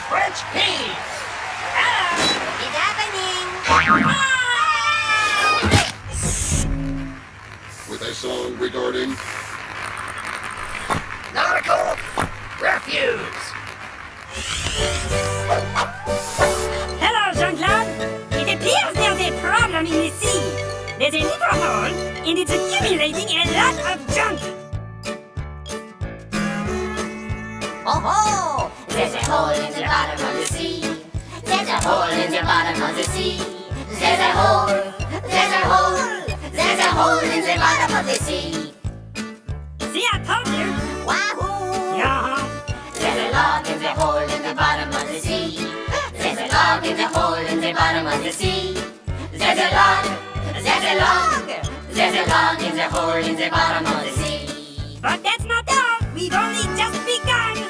French peas. It's happening. With a song regarding Nautical refuse. Hello, Jean-Claude. It appears there's a problem in the sea. There's a little hole, and it's accumulating a lot of junk. Oh, there's a hole in the bottom of the sea. There's a hole in the bottom of the sea. There's a hole. There's a hole. There's a hole in the bottom of the sea. See, I told you. Wahoo! Yeah. There's a log in the hole in the bottom of the sea. There's a log in the hole in the bottom of the sea. There's a log. There's a log. There's a log in the hole in the bottom of the sea. But that's not all. We've only just begun.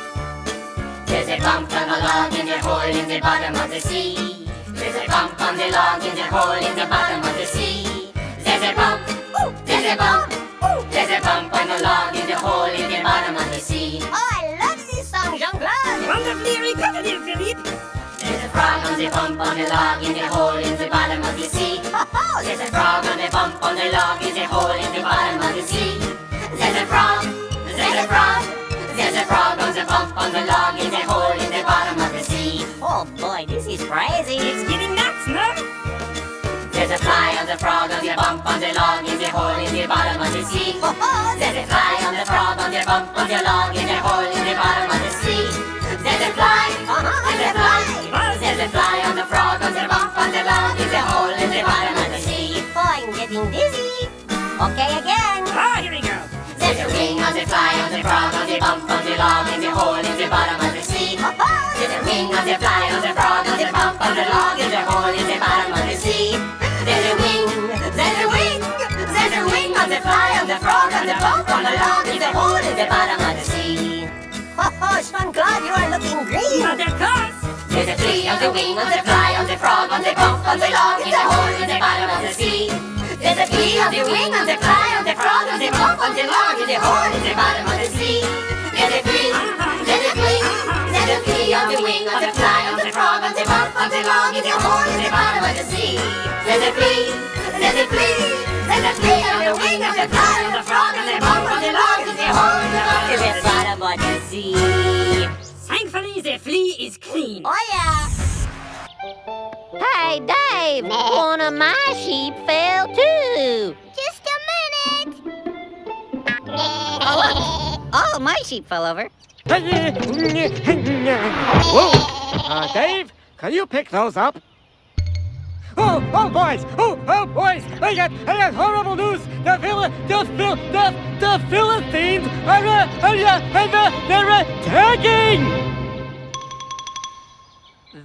There's a bump on the log in the hole in the bottom of the sea. There's a bump on the log in the hole in the bottom of the sea. There's a bump. There's a bump. There's a bump on the log in the hole in the bottom of the sea. Oh, I love this song, Jean-Claude. Wonderfully recorded, Philippe. There's a frog on the bump on the log in the hole in the bottom of the sea. Oh, there's a frog on the bump on the log in the hole in the bottom of the sea. There's a frog. There's a frog. There's a frog on the bump on the log in the hole in the bottom of the sea. Oh boy, this is crazy. It's getting nuts, no? There's a fly on the frog on the bump on the log in the hole in the bottom of the sea. There's a fly on the frog on the bump on the log in the hole in the bottom of the sea. There's a fly. There's a fly. There's a fly on the frog on the bump on the log in the hole in the bottom of the sea. Oh, I'm getting dizzy. Okay, again. Oh, here we go. There's a wing on the fly on the frog on the bump on the log in the hole in the bottom of the sea. There's a wing on the fly on the frog on the bump on the log in the hole in the bottom of the sea. There's a wing, there's a wing, there's a wing on the fly on the frog on the bump on the log in the hole in the bottom of the sea. Oh, Jean-Claude, you are looking green. But of course. There's a flea on the wing on the fly on the frog on the bump on the log in the hole in the bottom of the sea. There's a flea on the wing on the fly on the frog on the bump on the log in the hole in the bottom of the sea. There's a flea, there's a flea, there's a flea on the wing on the fly on the frog on the bump on the log in the hole in the bottom of the sea. There's a flea, there's a flea, there's a flea on the wing of the fly on the frog on the bump on the log in the hole in the bottom of the sea. Thankfully, the flea is clean. Oh yeah. Hey, Dave, one of my sheep fell too. Just a minute. Oh, my sheep fell over. Whoa! Dave, can you pick those up? Oh, boys! Oh, boys! I got horrible news! The Philistines they're attacking!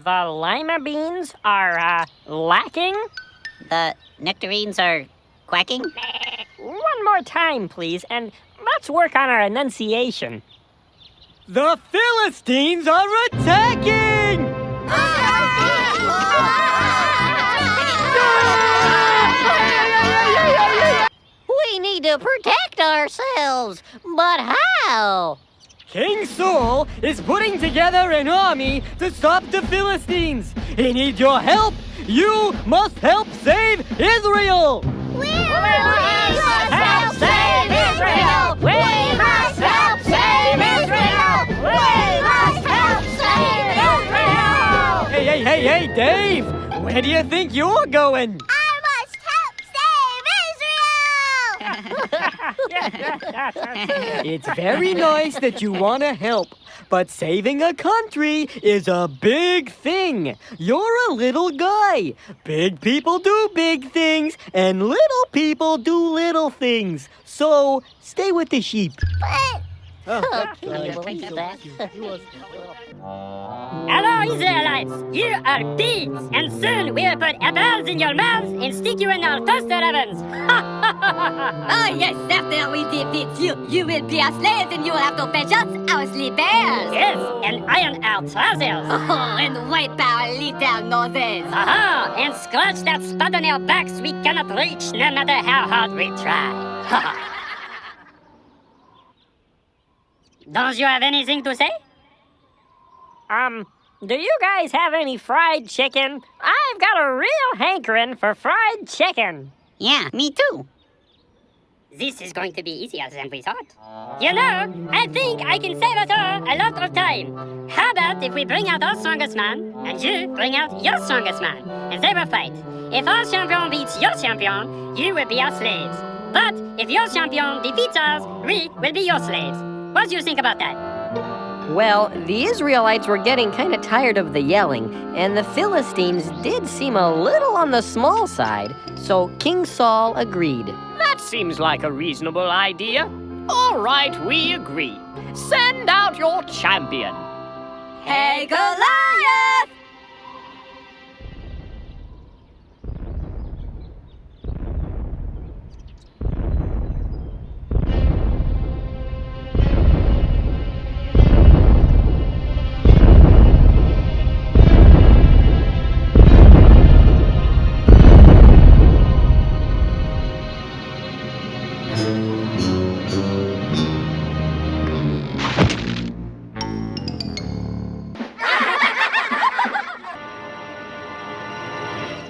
The lima beans are, lacking? The nectarines are quacking? One more time, please, and let's work on our enunciation. The Philistines are attacking! We need to protect ourselves, but how? King Saul is putting together an army to stop the Philistines. He needs your help. You must help save Israel. We must help save Israel! We must help save Israel! We must help save Israel! Hey, Dave! Where do you think you're going? I must help save Israel! It's very nice that you want to help, but saving a country is a big thing. You're a little guy. Big people do big things, and little people do little things. So, stay with the sheep. Okay, we'll leave that. Hello, Israelites! Here are peas, and soon we'll put apples in your mouths and stick you in our toaster ovens. Oh yes, after we defeat you, you will be a slave and you will have to fetch us our slippers. Yes, and iron our trousers. Oh, and wipe our little noses. Aha! And scratch that spot on our backs we cannot reach no matter how hard we try. Don't you have anything to say? Do you guys have any fried chicken? I've got a real hankering for fried chicken. Yeah, me too. This is going to be easier than we thought. You know, I think I can save us all a lot of time. How about if we bring out our strongest man, and you bring out your strongest man, and they will fight. If our champion beats your champion, you will be our slaves. But if your champion defeats us, we will be your slaves. What do you think about that? Well, the Israelites were getting kind of tired of the yelling, and the Philistines did seem a little on the small side, so King Saul agreed. That seems like a reasonable idea. All right, we agree. Send out your champion. Hey, Goliath!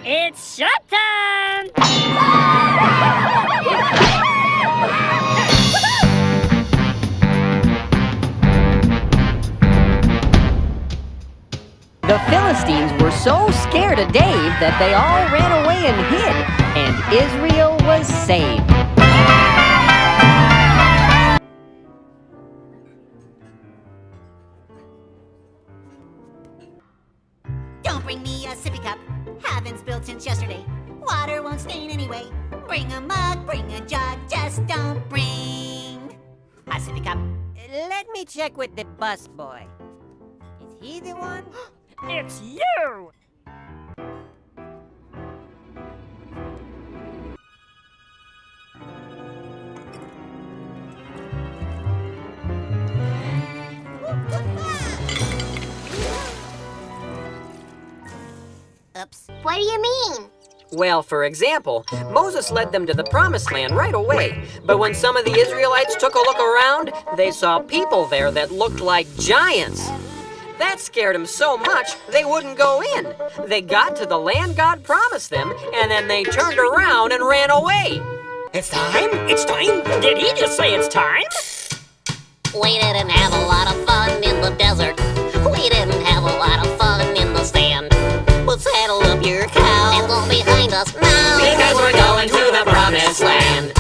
It's showtime! The Philistines were so scared of Dave that they all ran away and hid, and Israel was saved. Don't bring me a sippy cup. Haven't spilled since yesterday. Water won't stain anyway. Bring a mug, bring a jug, just don't bring a sippy cup. Let me check with the busboy. Is he the one? It's you! Oops. What do you mean? Well, for example, Moses led them to the Promised Land right away. But when some of the Israelites took a look around, they saw people there that looked like giants. That scared them so much, they wouldn't go in. They got to the land God promised them, and then they turned around and ran away. It's time? It's time? Did he just say it's time? We didn't have a lot of fun in the desert. We didn't have a lot of fun in the sand. Well, saddle up your cow and go behind us now. Because we're going to the Promised Land.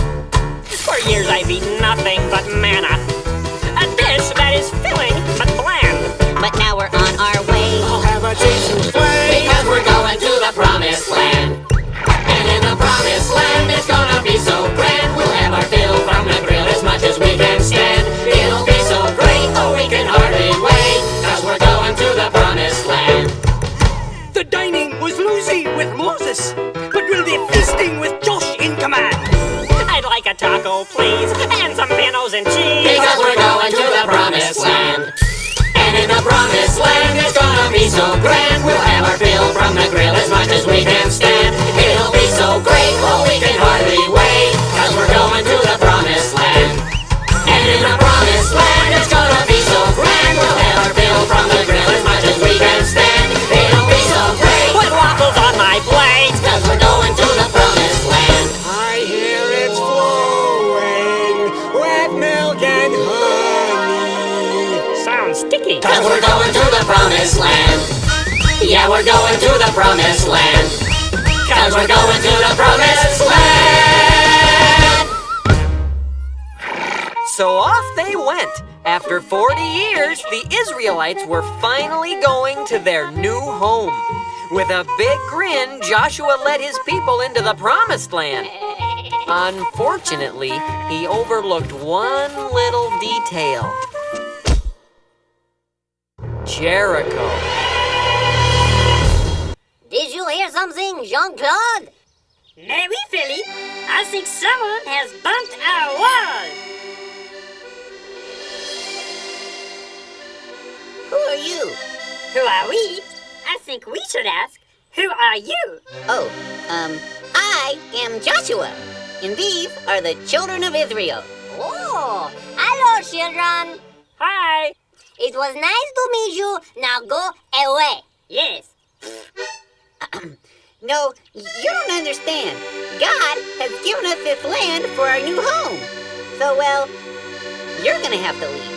For years I've eaten nothing but manna. A dish that is filling but bland. But now we're on our way. I'll have a decent flay. Because we're going to the Promised Land. And in the Promised Land, it's gonna be so grand. We'll have our fill from the grill as much as we can stand. It'll be so great, oh, we can hardly wait. Cause we're going to the Promised Land. The dining was loosey with Moses, but we'll be feasting with Josh in command. I'd like a taco, please, and some minnows and cheese. Because we're going to the Promised Land. And in the Promised Land, it's gonna be so grand. We'll have our fill from the grill as much as we can stand. It'll be so great, oh, we can hardly wait. Cause we're going to the Promised Land. And in the Promised Land, it's gonna be so grand. We'll have our fill from the grill as much as we can stand. It'll be so great. Put waffles on my plate. Cause we're going to the Promised Land. I hear it's flowing with milk and honey. Sounds sticky. Cause we're going to the Promised Land. Yeah, we're going to the Promised Land. Cause we're going to the Promised Land. So off they went. After 40 years, the Israelites were finally going to their new home. With a big grin, Joshua led his people into the Promised Land. Unfortunately, he overlooked one little detail. Jericho. Did you hear something, Jean-Claude? Maybe, Philly. I think someone has bumped our wall. Who are you? Who are we? I think we should ask, who are you? Oh, I am Joshua, and these are the children of Israel. Oh, hello, children. Hi. It was nice to meet you. Now go away. Yes. No, you don't understand. God has given us this land for our new home. So, well, you're gonna have to leave.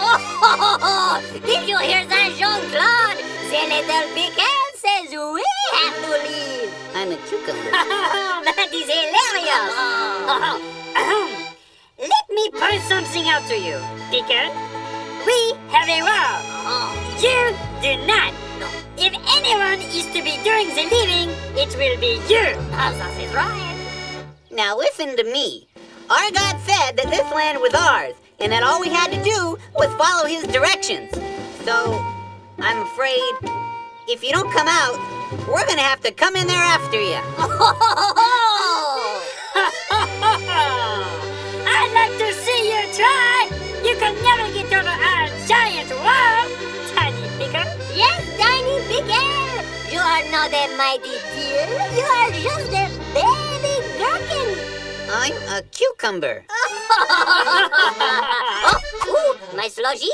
Oh, did you hear that, Jean-Claude? The little pickle says we have to leave. I'm a cucumber. That is hilarious. Let me point something out to you, Pickle. We have a rule. You do not. If anyone is to be doing the living, it will be you. That is right. Now listen to me. Our God said that this land was ours, and that all we had to do was follow his directions. So, I'm afraid, if you don't come out, we're gonna have to come in there after you. I'd like to see you try. You can never get over our giant wall, Tiny Pickle. Yes, Tiny Pickle. You are not a mighty deer. You are just a baby gherkin. I'm a cucumber. Ooh, my sludgy.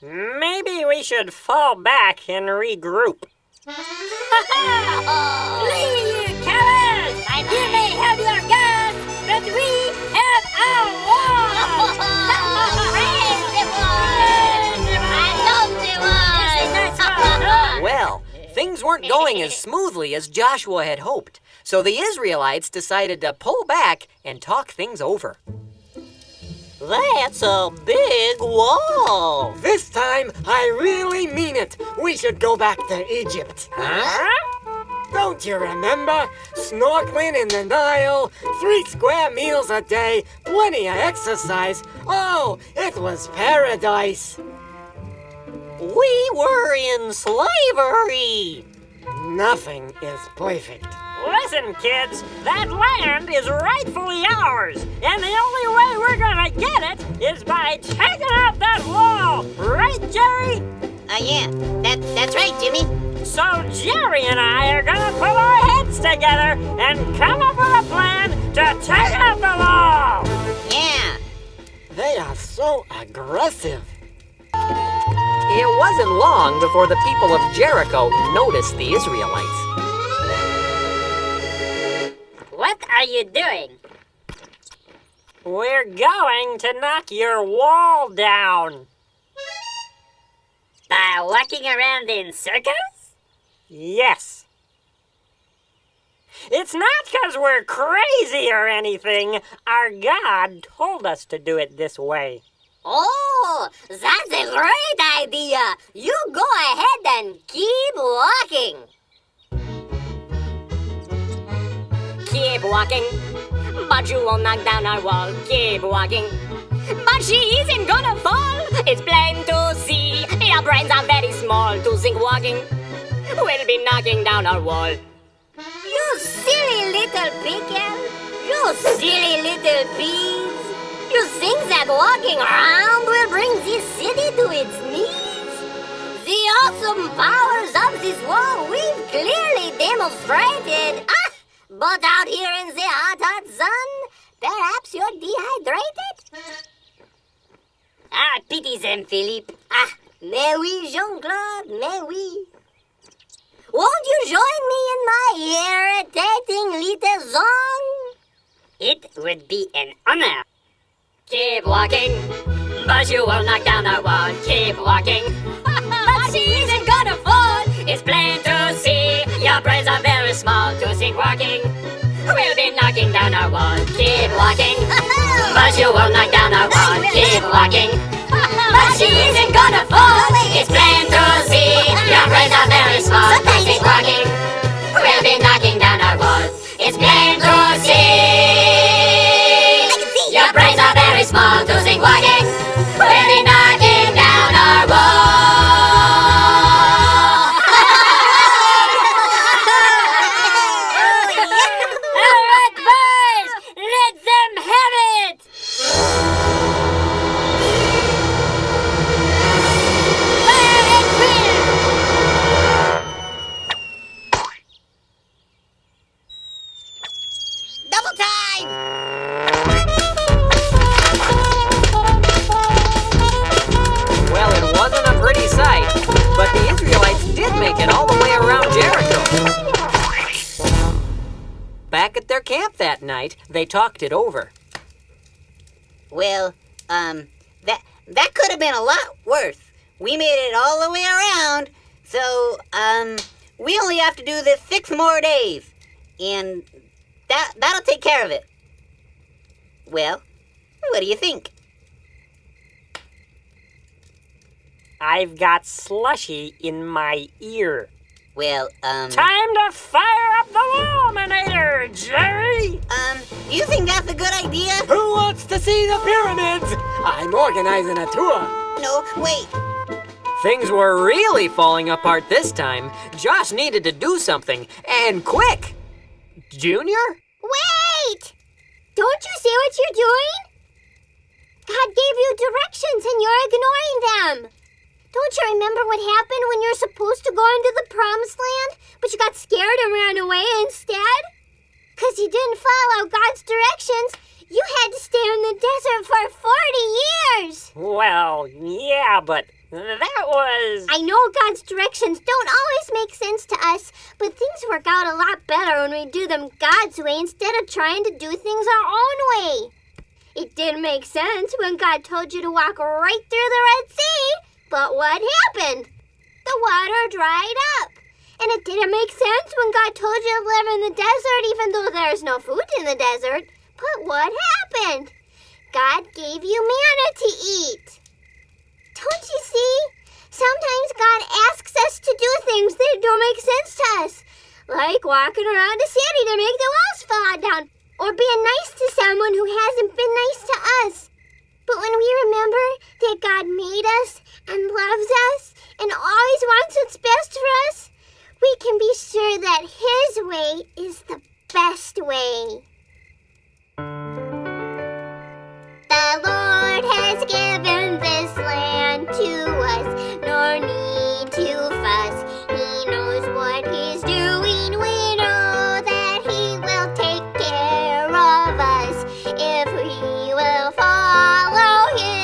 Maybe we should fall back and regroup. Flee, you cowards! You may have your guns, but we have our wall! Well, things weren't going as smoothly as Joshua had hoped, so the Israelites decided to pull back and talk things over. That's a big wall. This time, I really mean it. We should go back to Egypt. Huh? Don't you remember? Snorkeling in the Nile, 3 square meals a day, plenty of exercise. Oh, it was paradise. We were in slavery. Nothing is perfect. Listen, kids, that land is rightfully ours, and the only way we're gonna get it is by taking out that wall, right, Jerry? Yeah, that's right, Jimmy. So Jerry and I are gonna put our heads together and come up with a plan to take out the wall. Yeah. They are so aggressive. It wasn't long before the people of Jericho noticed the Israelites. What are you doing? We're going to knock your wall down. By walking around in circles? Yes. It's not because we're crazy or anything. Our God told us to do it this way. Oh, that's a great idea. You go ahead and keep walking. Keep walking, but you won't knock down our wall. Keep walking, but she isn't gonna fall. It's plain to see, your brains are very small to think walking will be knocking down our wall. You silly little pickle. You silly little peas. You think that walking around will bring this city to its knees? The awesome powers of this wall we've clearly demonstrated. But out here in the hot sun, perhaps you're dehydrated? Pity them, Philippe. Mais oui, Jean-Claude, mais oui. Won't you join me in my irritating little song? It would be an honor. Keep walking, but you won't knock down our wall. Keep walking, but she isn't gonna fall. It's plain to see, your brains are very small to think walking will be knocking down our wall. Keep walking, but you won't knock down our wall. Keep walking, but she isn't gonna fall. It's plain to see, your brains are very small to think walking will be knocking down our wall. It's plain to see, your brains are very small to think walking will be knocking down our wall. All right, boys, let them have it. Fire at will. Well, it wasn't a pretty sight, but the Israelites did make it all the way around Jericho. Back at their camp that night, they talked it over. Well, that could have been a lot worse. We made it all the way around, so, we only have to do this 6 more days. And that'll take care of it. Well, what do you think? I've got slushy in my ear. Well, Time to fire up the Luminator, Jerry! Do you think that's a good idea? Who wants to see the pyramids? I'm organizing a tour. No, wait. Things were really falling apart this time. Josh needed to do something, and quick! Junior? Wait! Don't you see what you're doing? God gave you directions and you're ignoring them. Don't you remember what happened when you were supposed to go into the promised land, but you got scared and ran away instead? Because you didn't follow God's directions, you had to stay in the desert for 40 years. Well, yeah, but that was... I know God's directions don't always make sense to us, but things work out a lot better when we do them God's way instead of trying to do things our own way. It didn't make sense when God told you to walk right through the Red Sea, but what happened? The water dried up. And it didn't make sense when God told you to live in the desert even though there's no food in the desert. But what happened? God gave you manna to eat. Don't you see? Sometimes God asks us to do things that don't make sense to us, like walking around a city to make the walls fall down, or being nice to someone who hasn't been nice to us. But when we remember that God made us and loves us and always wants what's best for us, we can be sure that His way is the best way. The Lord has given this land to us, no need to fuss. He knows what He's doing. We know that He will take care of us if we will follow Him.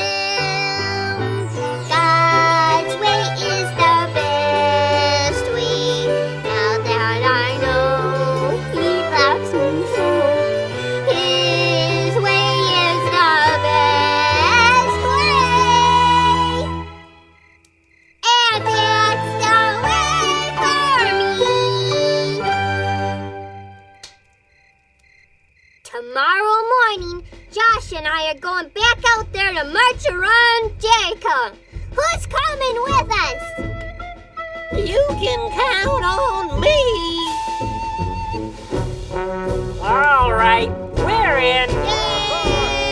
God's way is the best way. Now that I know He loves me so, His way is the best way. And that's the way for me. Tomorrow morning, Josh and I are going back out there to march around Jericho. Who's coming with us? You can count on me. All right, we're in. Yay!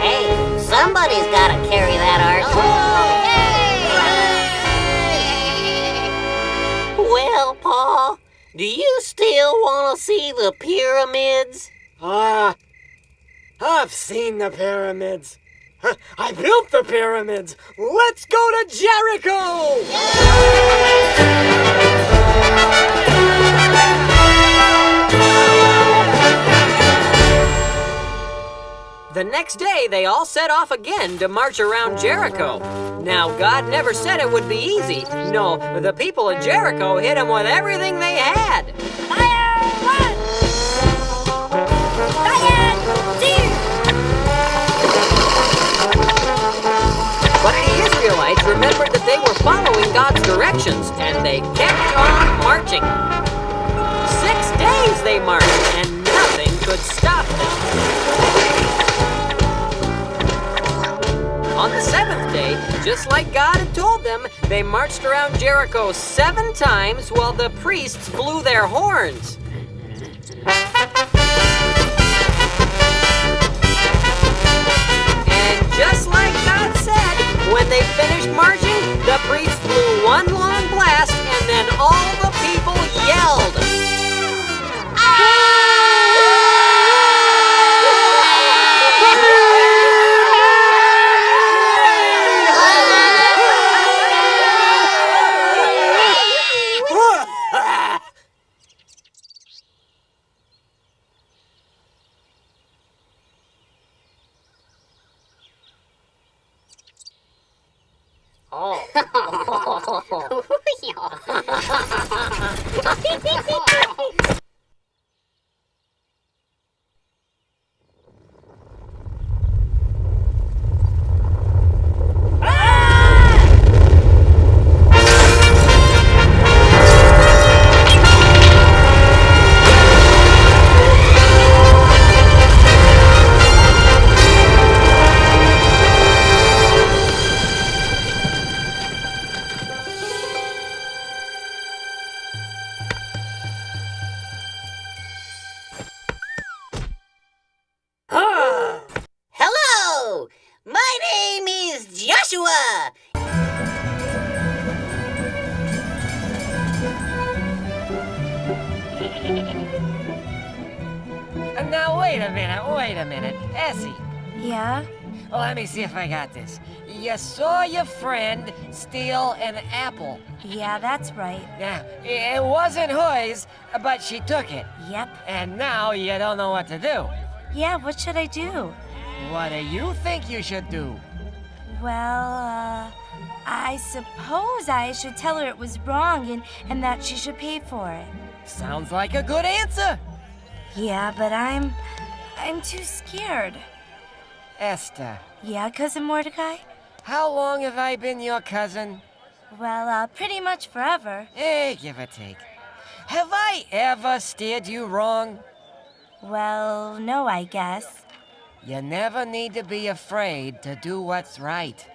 Hey, somebody's got to carry that ark. Well, Pa, do you still want to see the pyramids? I've seen the pyramids. I built the pyramids. Let's go to Jericho! The next day, they all set off again to march around Jericho. Now, God never said it would be easy. No, the people of Jericho hit Him with everything they had. Fire! One! Fire! Two! But the Israelites remembered that they were following God's directions, and they kept on marching. 6 days they marched, and nothing could stop them. On the 7th day, just like God had told them, they marched around Jericho 7 times while the priests blew their horns. And just like God said, when they finished marching, the priests blew one long blast, and then all the people yelled. Hello! My name is Joshua! Now, wait a minute. Essie, Yeah? let me see if I got this. You saw your friend steal an apple. Yeah, that's right. Yeah, it wasn't hers, but she took it. Yep. And now you don't know what to do. Yeah, what should I do? What do you think you should do? Well, I suppose I should tell her it was wrong and that she should pay for it. Sounds like a good answer. Yeah, but I'm too scared. Esther, Yeah, Cousin Mordecai? how long have I been your cousin? Well, pretty much forever. Give or take. Have I ever steered you wrong? Well, no, I guess. You never need to be afraid to do what's right.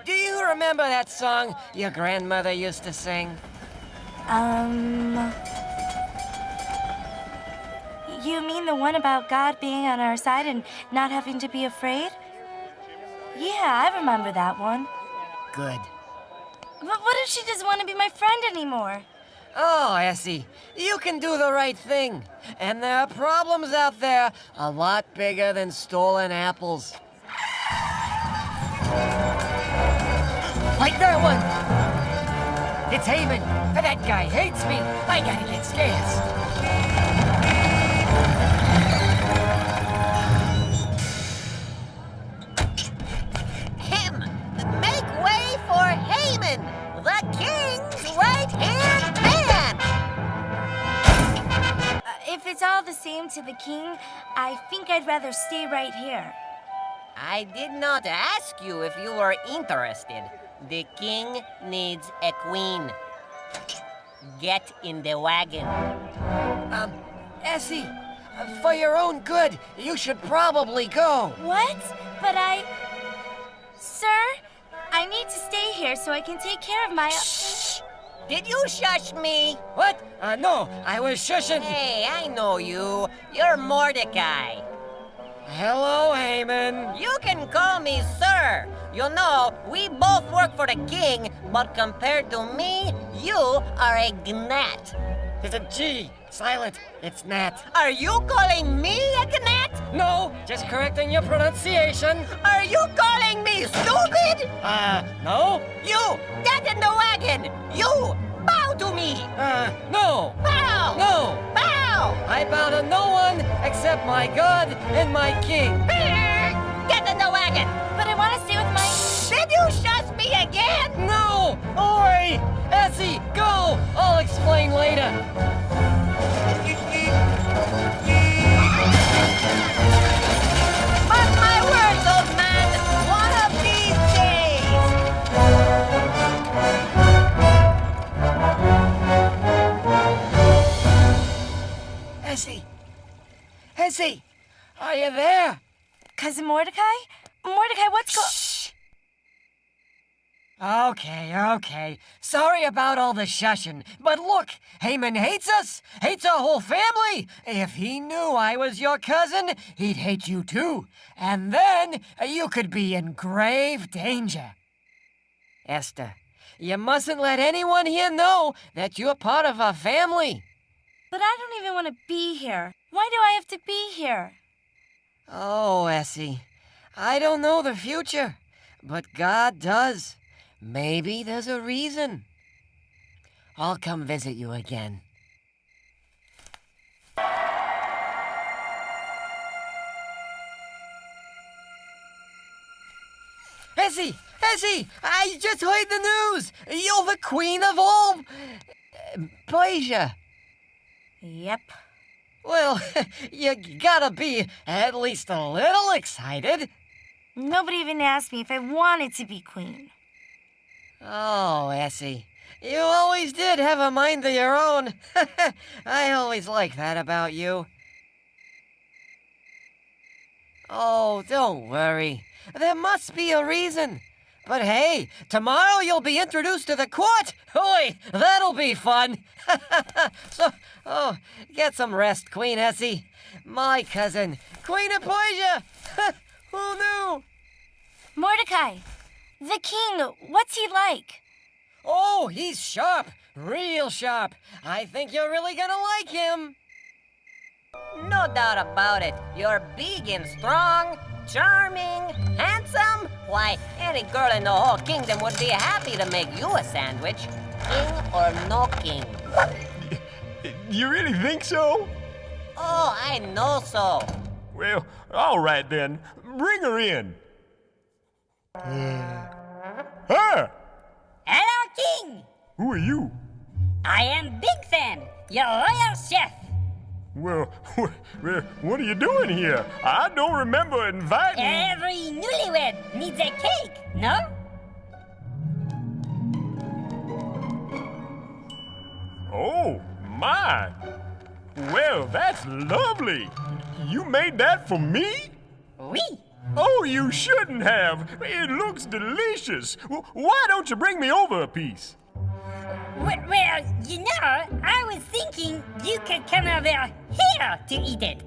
Do you remember that song your grandmother used to sing? You mean the one about God being on our side and not having to be afraid? Yeah, I remember that one. Good. But what if she doesn't want to be my friend anymore? Oh, Essie, you can do the right thing. And there are problems out there a lot bigger than stolen apples. Like that one! It's Haman. That guy hates me. I gotta get scarce. Make way for Haman, the king's right-hand man! If it's all the same to the king, I think I'd rather stay right here. I did not ask you if you were interested. The king needs a queen. Get in the wagon. Essie, for your own good, you should probably go. What? But Sir, I need to stay here so I can take care of my... Shh! Did you shush me? What? No, I was shushing. Hey, I know you. You're Mordecai. Hello, Haman. You can call me sir. You know, we both work for the king, but compared to me, you are a gnat. It's a G. Silent. It's Nat. Are you calling me a gnat? No, just correcting your pronunciation. Are you calling me stupid? No? You, get in the wagon. You, bow to me. No. Bow. No. Bow. I bow to no one except my God and my king. Get in the wagon. But I want to stay with my... Did you shush me again? No! Oi! Essie, go! I'll explain later. Mark my words, old man. One of these days. Essie! Essie! Are you there? Cousin Mordecai? Mordecai, what's Shh! Okay. Sorry about all the shushing. But look, Haman hates us. Hates our whole family. If he knew I was your cousin, he'd hate you too. And then you could be in grave danger. Esther, you mustn't let anyone here know that you're part of our family. But I don't even want to be here. Why do I have to be here? Oh, Essie, I don't know the future, but God does. Maybe there's a reason. I'll come visit you again. Essie! Essie! I just heard the news! You're the queen of all... Persia. Yep. Well, you gotta be at least a little excited. Nobody even asked me if I wanted to be queen. Oh, Essie, you always did have a mind of your own. I always liked that about you. Oh, don't worry. There must be a reason. But hey, tomorrow you'll be introduced to the court. Oi, that'll be fun. So, get some rest, Queen Essie. My cousin, Queen of Persia. Who knew? Mordecai, the king, what's he like? Oh, he's sharp, real sharp. I think you're really gonna like him. No doubt about it. You're big and strong, charming, handsome. Why, any girl in the whole kingdom would be happy to make you a sandwich. King or no king. You really think so? Oh, I know so. Well, all right then. Bring her in. Huh? Hello, King! Who are you? I am Big Fan, your royal chef. Well, what are you doing here? I don't remember inviting... Every newlywed needs a cake, no? Oh, my. Well, that's lovely. You made that for me? Oui. Oh, you shouldn't have. It looks delicious. Why don't you bring me over a piece? Well, you know, I was thinking you could come over here to eat it.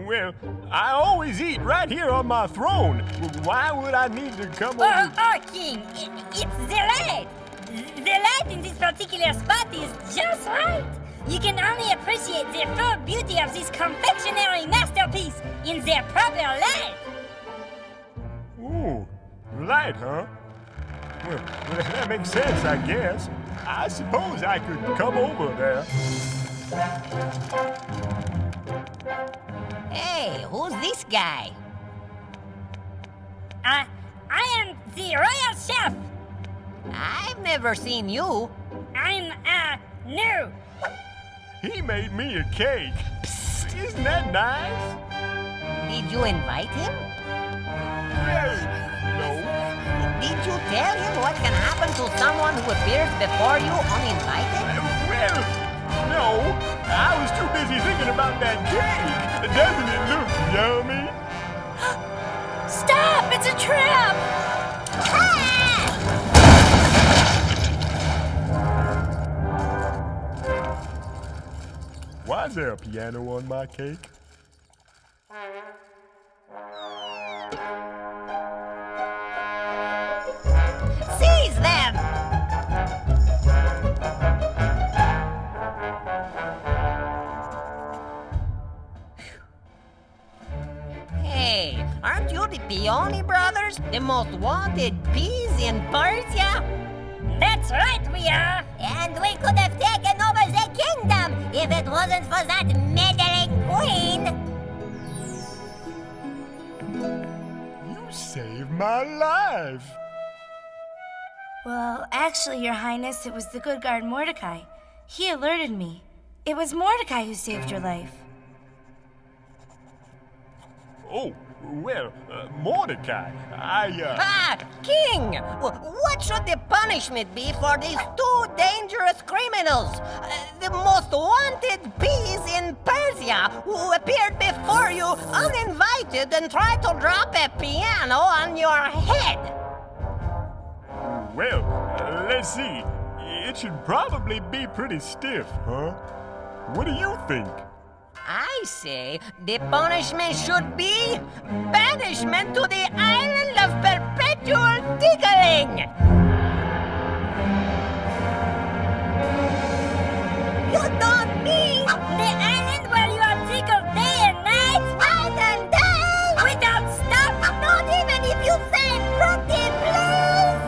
Well, I always eat right here on my throne. Why would I need to come over? Oh, King, it's the light. The light in this particular spot is just right. You can only appreciate the full beauty of this confectionery masterpiece in their proper light. Ooh, light, huh? Well, that makes sense, I guess. I suppose I could come over there. Hey, who's this guy? I am the royal chef. I've never seen you. I'm, new. He made me a cake. Psst, isn't that nice? Did you invite him? Well, no. Did you tell him what can happen to someone who appears before you uninvited? Well, no. I was too busy thinking about that cake. Doesn't it look yummy? Stop! It's a trap! Why is there a piano on my cake? Seize them! Hey, aren't you the Peony brothers? The most wanted peas in Persia? That's right, we are. And we could have taken over the kingdom if it wasn't for that meddling queen. You saved my life. Well, actually, Your Highness, it was the good guard Mordecai. He alerted me. It was Mordecai who saved your life. Oh, well, Mordecai, King! What should the punishment be for these two dangerous criminals? The most wanted peas in Persia who appeared before you uninvited and tried to drop a piano on your head. Well, let's see. It should probably be pretty stiff, huh? What do you think? I say the punishment should be banishment to the island of perpetual tickling. You don't mean The island where you are tickled day and night? Night and day! Without stop? Not even if you say pretty please!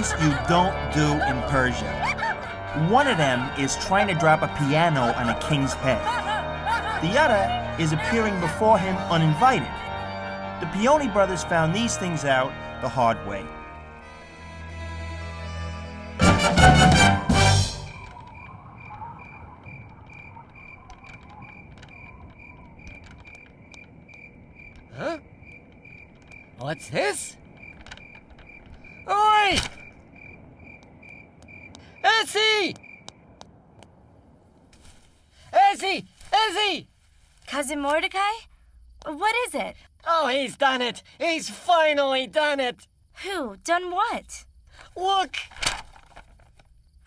things you don't do in Persia. One of them is trying to drop a piano on a king's head. The other is appearing before him uninvited. The Peony brothers found these things out the hard way. Huh? What's this? Oi! Essie! Essie! Essie! Cousin Mordecai? What is it? Oh, he's done it! He's finally done it! Who? Done what? Look!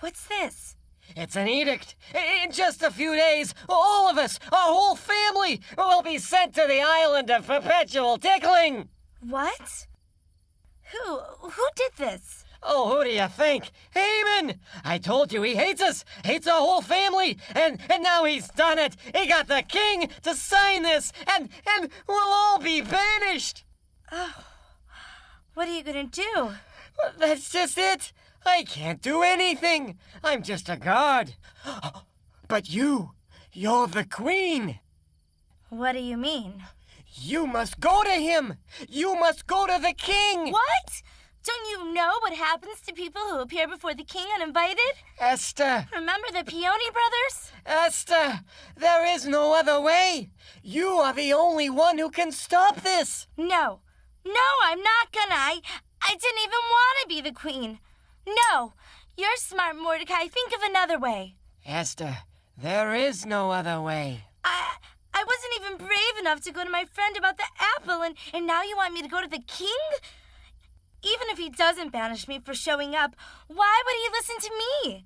What's this? It's an edict. In just a few days, all of us, our whole family, will be sent to the island of perpetual tickling! What? Who did this? Oh, who do you think? Haman! I told you he hates us, hates our whole family, and now he's done it. He got the king to sign this, and we'll all be banished. Oh, what are you gonna do? That's just it. I can't do anything. I'm just a guard. But you're the queen. What do you mean? You must go to him. You must go to the king. What? Don't you know what happens to people who appear before the king uninvited? Esther. Remember the Peony brothers? Esther, there is no other way. You are the only one who can stop this. No, I'm not gonna. I didn't even want to be the queen. No, you're smart, Mordecai. Think of another way. Esther, there is no other way. I wasn't even brave enough to go to my friend about the apple, and now you want me to go to the king? Even if he doesn't banish me for showing up, why would he listen to me?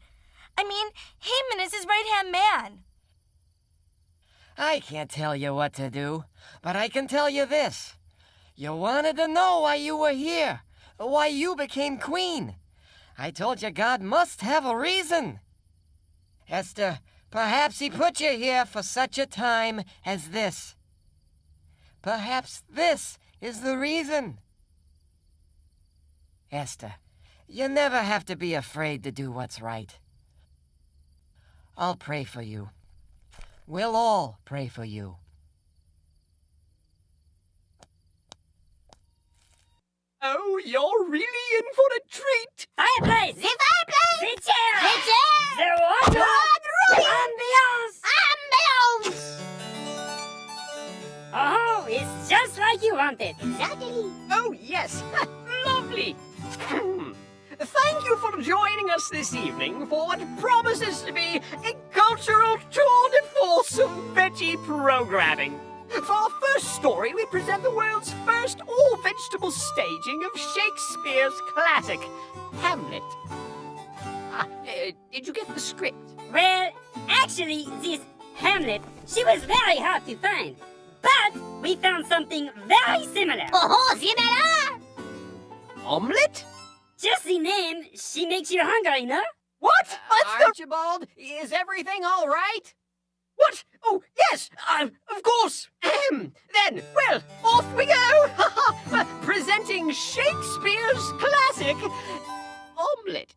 I mean, Haman is his right-hand man. I can't tell you what to do, but I can tell you this. You wanted to know why you were here, why you became queen. I told you God must have a reason. Esther, perhaps he put you here for such a time as this. Perhaps this is the reason. Esther, you never have to be afraid to do what's right. I'll pray for you. We'll all pray for you. Oh, you're really in for a treat. Fireplace! The fireplace! The chair! The chair! The water! The Ambiance! ambiance! Oh, it's just like you wanted. Exactly. Oh, yes. Lovely. Thank you for joining us this evening for what promises to be a cultural tour de force of veggie programming. For our first story, we present the world's first all-vegetable staging of Shakespeare's classic, Hamlet. Did you get the script? Well, actually, this Hamlet, she was very hard to find. But we found something very similar. Oh, similar! Omelette? Just the name, she makes you hungry, no? What? Archibald, is everything all right? What? Oh, yes, of course. Then, well, off we go. Presenting Shakespeare's classic, Omelette.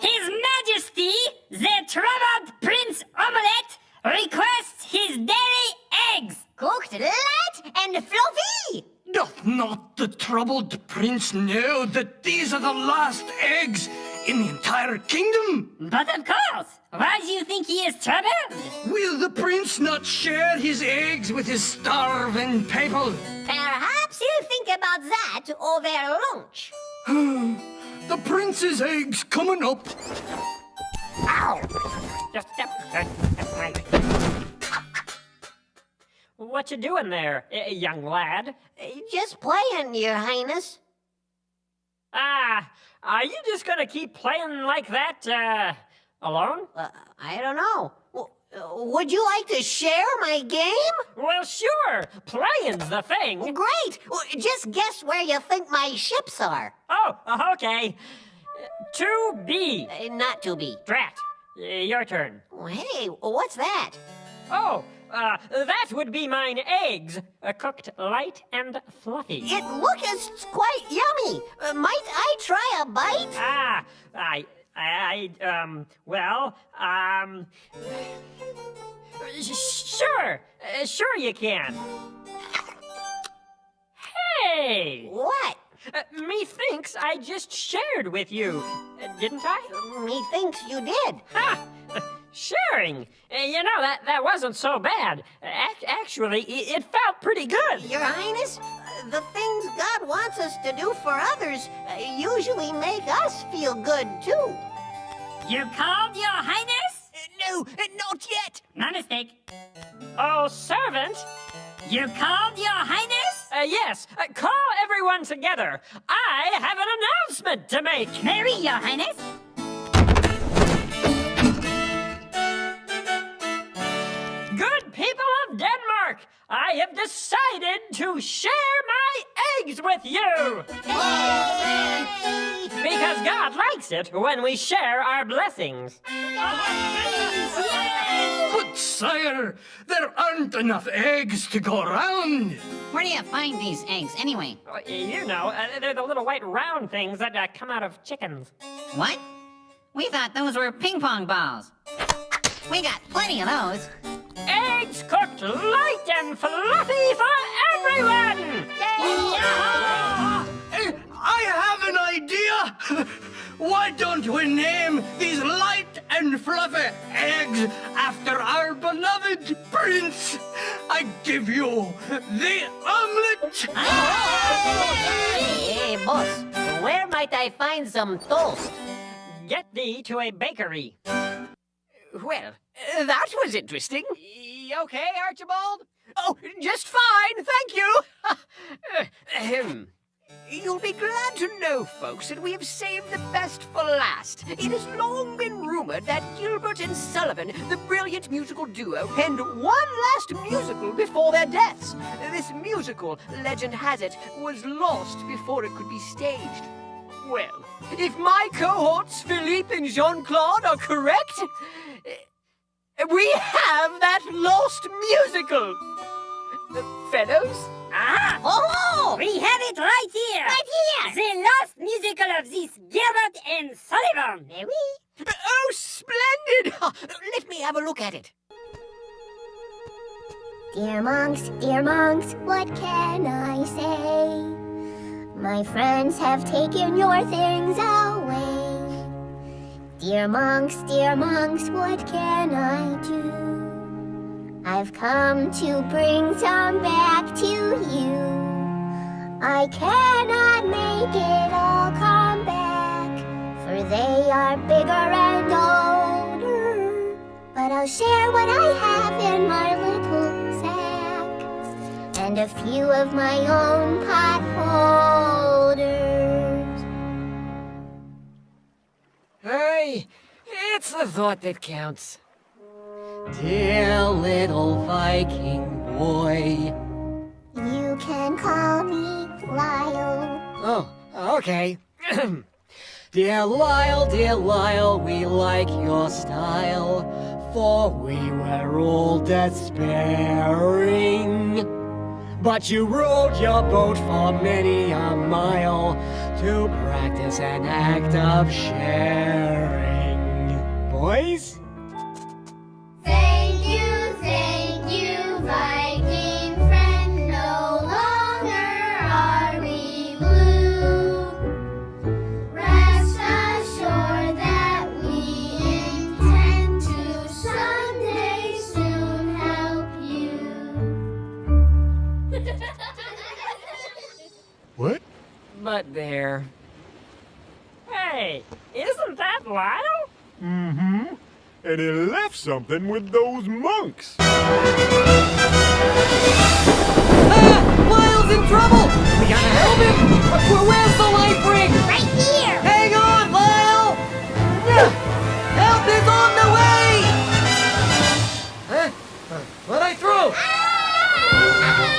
His Majesty, the troubled Prince Omelette, requests his daily eggs. Cooked light and fluffy. Doth not the troubled prince know that these are the last eggs in the entire kingdom? But of course. Why do you think he is troubled? Will the prince not share his eggs with his starving people? Perhaps he'll think about that over lunch. The prince's eggs coming up. Ow! Just step my way. What you doing there, young lad? Just playing, Your Highness. Ah, are you just gonna keep playing like that, alone? I don't know. Would you like to share my game? Well, sure. Playing's the thing. Great. Just guess where you think my ships are. Oh, okay. To be. Not to be. Drat. Your turn. Hey, what's that? Oh, that would be mine eggs, cooked light and fluffy. It looketh quite yummy. Might I try a bite? Sure you can. Hey! What? Methinks I just shared with you, didn't I? Methinks you did. Ha! Sharing? You know, that wasn't so bad. Actually, it felt pretty good. Your Highness, the things God wants us to do for others usually make us feel good, too. You called, Your Highness? No, not yet. No mistake. Oh, servant? You called, Your Highness? Yes. Call everyone together. I have an announcement to make. Mary, Your Highness. Good people of Denmark, I have decided to share my eggs with you. Yay! Because God likes it when we share our blessings. But sire, there aren't enough eggs to go around. Where do you find these eggs, anyway? You know, they're the little white round things that come out of chickens. What? We thought those were ping pong balls. We got plenty of those. Eggs cooked light and fluffy for everyone! I have an idea. Why don't we name these light and fluffy eggs after our beloved prince? I give you the omelet. Hey, boss, where might I find some toast? Get thee to a bakery. Well, that was interesting. Okay, Archibald? Oh, just fine, thank you. You'll be glad to know, folks, that we have saved the best for last. It has long been rumored that Gilbert and Sullivan, the brilliant musical duo, penned one last musical before their deaths. This musical, legend has it, was lost before it could be staged. Well, if my cohorts, Philippe and Jean-Claude, are correct, we have that lost musical. Fellows? Ah! Oh! We have it right here! Right here! The lost musical of this Gilbert and Sullivan! Eh oui? Oh, splendid! Let me have a look at it. Dear monks, what can I say? My friends have taken your things away. Dear monks, what can I do? I've come to bring some back to you. I cannot make it all come back, for they are bigger and older. But I'll share what I have in my little sack, and a few of my own pot holders. Hey, it's the thought that counts. Dear little Viking boy. You can call me Lyle. Oh, okay. Dear Lyle, we like your style, for we were all despairing. But you rowed your boat for many a mile to practice an act of sharing. Boys? Thank you, Viking friend. No longer are we blue. Rest assured that we intend to someday soon help you. What? But there. Hey, isn't that Lyle? Mm-hmm. And he left something with those monks. Lyle's in trouble! We gotta help him! Where's the life ring? Right here! Hang on, Lyle! Help is on the way! Huh? What I threw?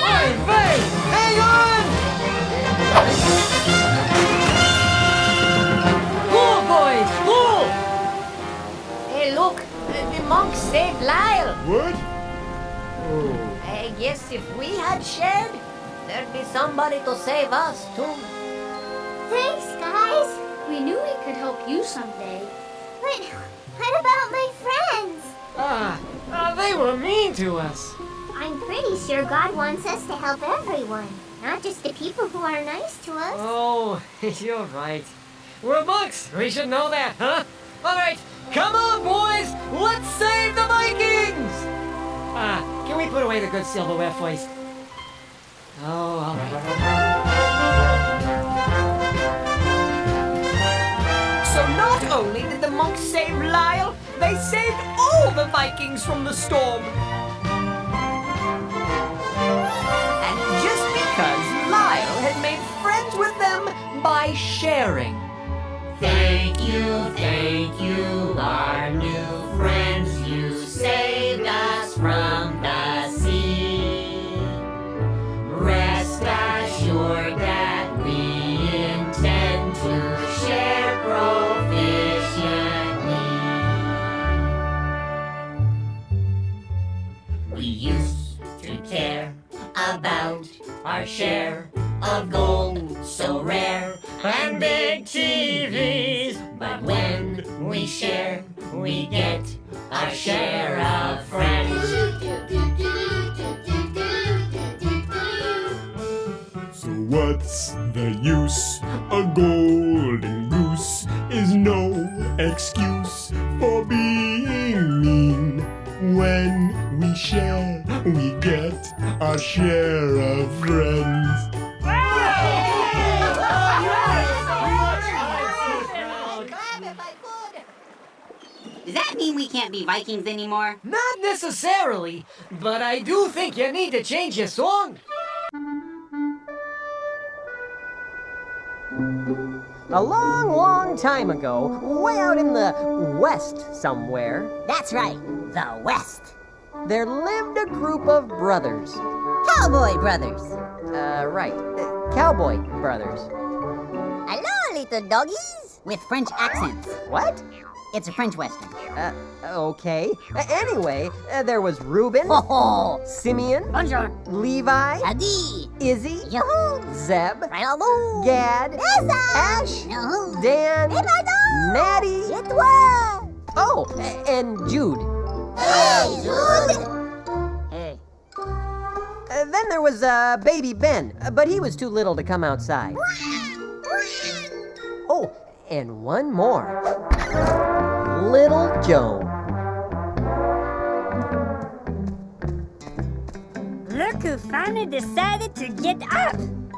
Hey, Faye! Hang on! Cool, boys! Cool! Hey, look, the monks saved Lyle. What? somebody to save us, too. Thanks, guys. We knew we could help you someday. But what about my friends? They were mean to us. I'm pretty sure God wants us to help everyone, not just the people who are nice to us. Oh, you're right. We're monks. We should know that, huh? All right, come on, boys. Let's save the Vikings. Can we put away the good silverware first? Oh, all right. So not only did the monks save Lyle, they saved all the Vikings from the storm. And just because Lyle had made friends with them by sharing. Thank you, our new friends. You saved us from the sea. Rest assured that we intend to share proficiently. We used to care about our share of gold so rare and big TVs. But when we share, we get our share of friends. So what's the use? A golden goose is no excuse for being mean. When we share, we get our share of friends. Does that mean we can't be Vikings anymore? Not necessarily, but I do think you need to change your song. A long, long time ago, way out in the west somewhere, That's right, the West. there lived a group of brothers. Cowboy brothers. Cowboy brothers. Hello, little doggies. With French accents. What? It's a French Western. Okay. Anyway, there was Reuben, Ho-ho. Simeon, Bonjour. Levi, Adi. Izzy, Yoo-hoo. Zeb, Hello. Gad, Yes, Ash, Yoo-hoo. Dan, Et pardon. Natty, Et toi. oh, and Jude. Hey, Jude. Hey. Then there was baby Ben, but he was too little to come outside. Oh, and one more. Little Joe. Look who finally decided to get up.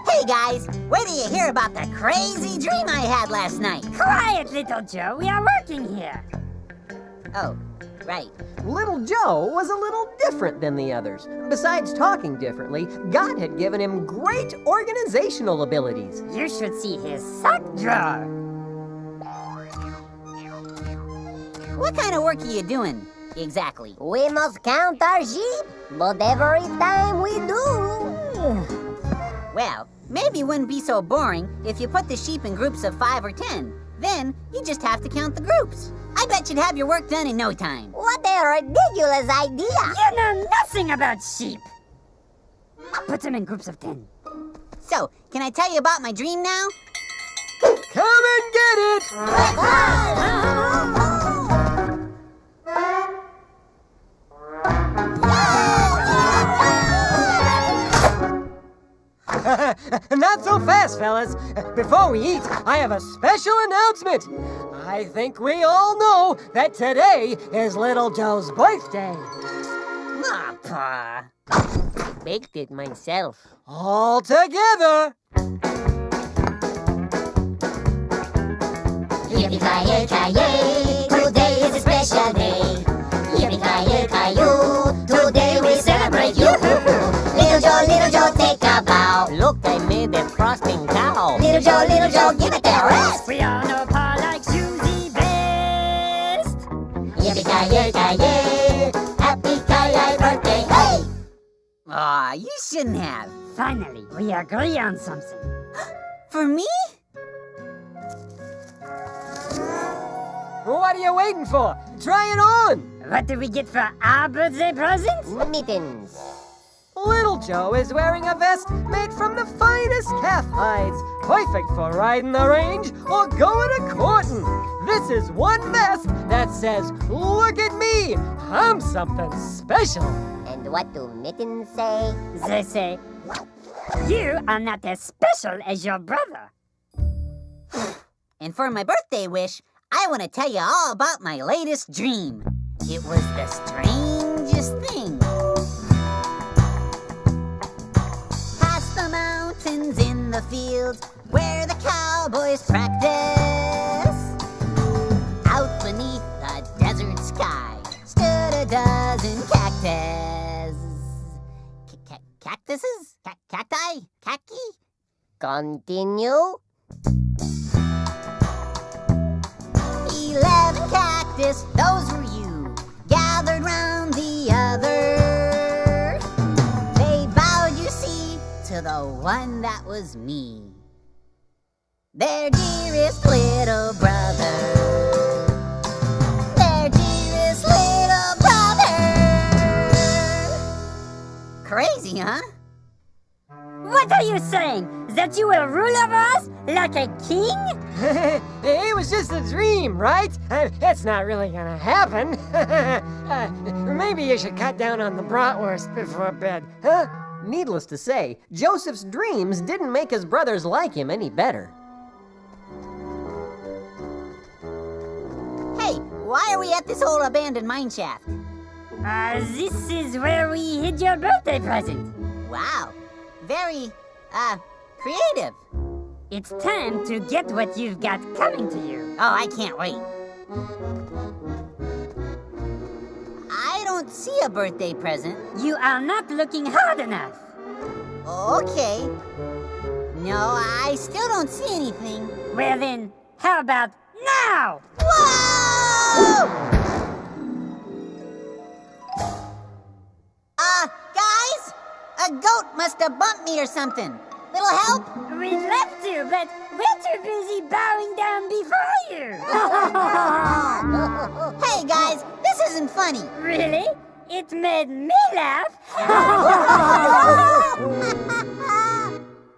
Hey, guys. Wait till you hear about the crazy dream I had last night. Quiet, little Joe. We are working here. Oh, right. Little Joe was a little different than the others. Besides talking differently, God had given him great organizational abilities. You should see his sock drawer. What kind of work are you doing, exactly? We must count our sheep, but every time we do. Well, maybe it wouldn't be so boring if you put the sheep in groups of 5 or 10. Then you just have to count the groups. I bet you'd have your work done in no time. What a ridiculous idea! You know nothing about sheep. Put them in groups of 10. So, can I tell you about my dream now? Come and get it! Not so fast, fellas. Before we eat, I have a special announcement. I think we all know that today is Little Joe's birthday. Aw, Pa. Baked it myself. All together. Yippee-ki-yay, today is a special day. Yippee-ki-yay, today we celebrate you. Little Joe, take a bow. Look, I made a frosting cow. Little Joe, give it a rest. We all know Pa likes you the best. Yippee-ki-yay, happy-ki-yay birthday, hey! Aw, you shouldn't have. Finally, we agree on something. For me? What are you waiting for? Try it on. What do we get for our birthday present? Mittens. Little Joe is wearing a vest made from the finest calf hides, perfect for riding the range or going a-courting. This is one vest that says, "Look at me, I'm something special." And what do mittens say? They say, you are not as special as your brother. And for my birthday wish, I want to tell you all about my latest dream. It was the strangest thing. Past the mountains in the fields where the cowboys practice. Out beneath the desert sky stood a dozen cactus. Cactuses? Cacti? Khaki? Continue. 11 cactus, those were you, gathered round the other. They bowed, you see, to the one that was me, their dearest little brother. Their dearest little brother. Crazy, huh? What are you saying? That you will rule over us like a king? It was just a dream, right? It's not really gonna happen. Maybe you should cut down on the bratwurst before bed, huh? Needless to say, Joseph's dreams didn't make his brothers like him any better. Hey, why are we at this old abandoned mine shaft? This is where we hid your birthday present. Wow, very, creative. It's time to get what you've got coming to you. Oh, I can't wait. I don't see a birthday present. You are not looking hard enough. Okay. No, I still don't see anything. Well then, how about now? Whoa! Guys? A goat must have bumped me or something. Little help? We'd love to, but we're too busy bowing down before you. Hey guys, this isn't funny. Really? It made me laugh.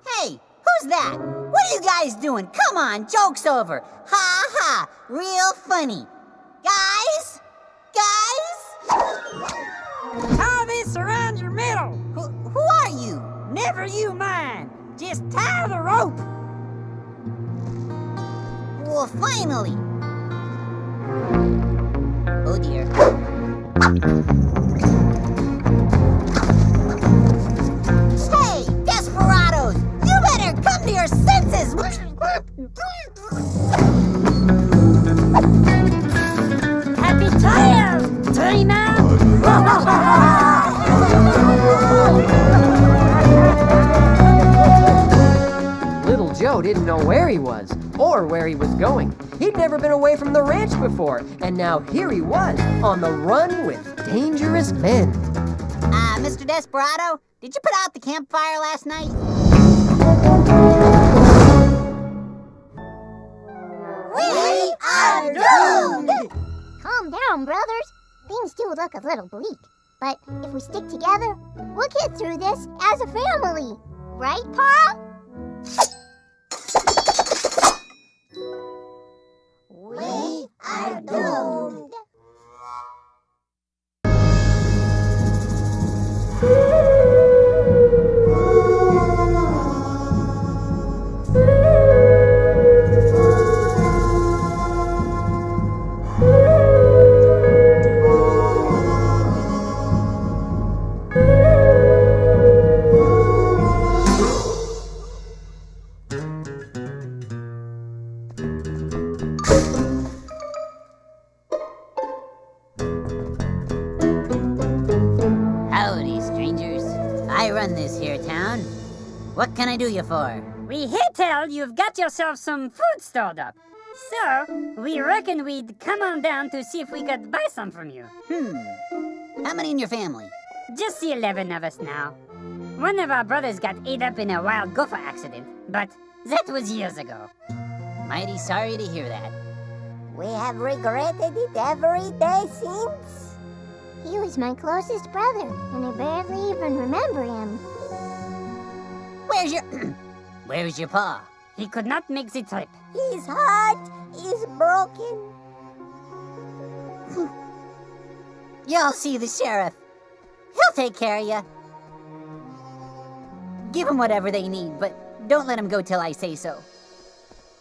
Hey, who's that? What are you guys doing? Come on, joke's over. Ha ha, real funny. Guys? Tie this around your middle. Who are you? Never you mind. Just tie the rope. Well, finally. Oh dear. Hey, desperados! You better come to your senses! Happy trials, dreamer! Little Joe didn't know where he was, or where he was going. He'd never been away from the ranch before, and now here he was, on the run with dangerous men. Mr. Desperado, did you put out the campfire last night? We are doomed! Calm down, brothers. Things do look a little bleak. But if we stick together, we'll get through this as a family. Right, Paul? We are doomed. Howdy, strangers. I run this here town. What can I do you for? We hear tell you've got yourself some food stored up. So, we reckon we'd come on down to see if we could buy some from you. How many in your family? Just the 11 of us now. One of our brothers got ate up in a wild gopher accident, but that was years ago. Mighty sorry to hear that. We have regretted it every day since. He was my closest brother, and I barely even remember him. Where's your... Where's your pa? He could not make the trip. His heart is broken. Y'all see the sheriff. He'll take care of you. Give them whatever they need, but don't let them go till I say so.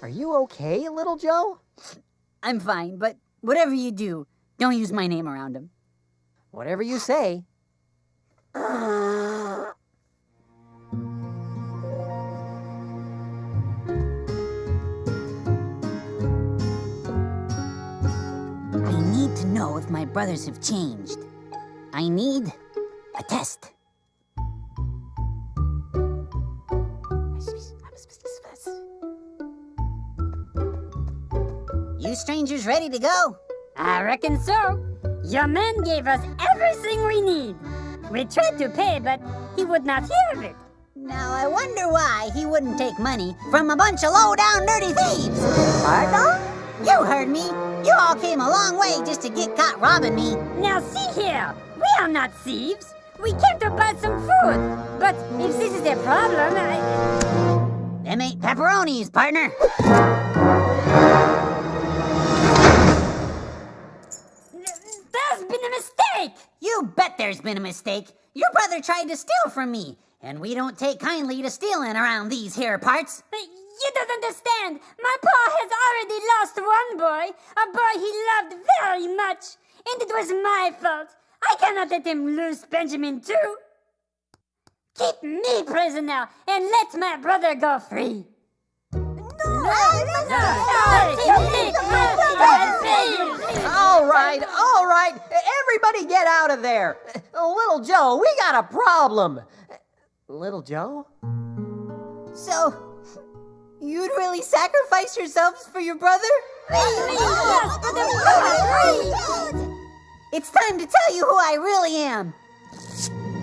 Are you okay, little Joe? I'm fine, but whatever you do, don't use my name around him. Whatever you say. I need to know if my brothers have changed. I need a test. You strangers ready to go? I reckon so. Your man gave us everything we need. We tried to pay, but he would not hear of it. Now I wonder why he wouldn't take money from a bunch of low-down dirty thieves. Pardon? You heard me. You all came a long way just to get caught robbing me. Now see here, we are not thieves. We came to buy some food. But if this is a problem, Them ain't pepperonis, partner. There's been a mistake. You bet there's been a mistake. Your brother tried to steal from me, and we don't take kindly to stealing around these here parts. You don't understand. My pa has already lost one boy, a boy he loved very much, and it was my fault. I cannot let him lose Benjamin too. Keep me prisoner and let my brother go free. All right. Everybody get out of there. Little Joe, we got a problem. Little Joe? So, you'd really sacrifice yourselves for your brother? It's time to tell you who I really am.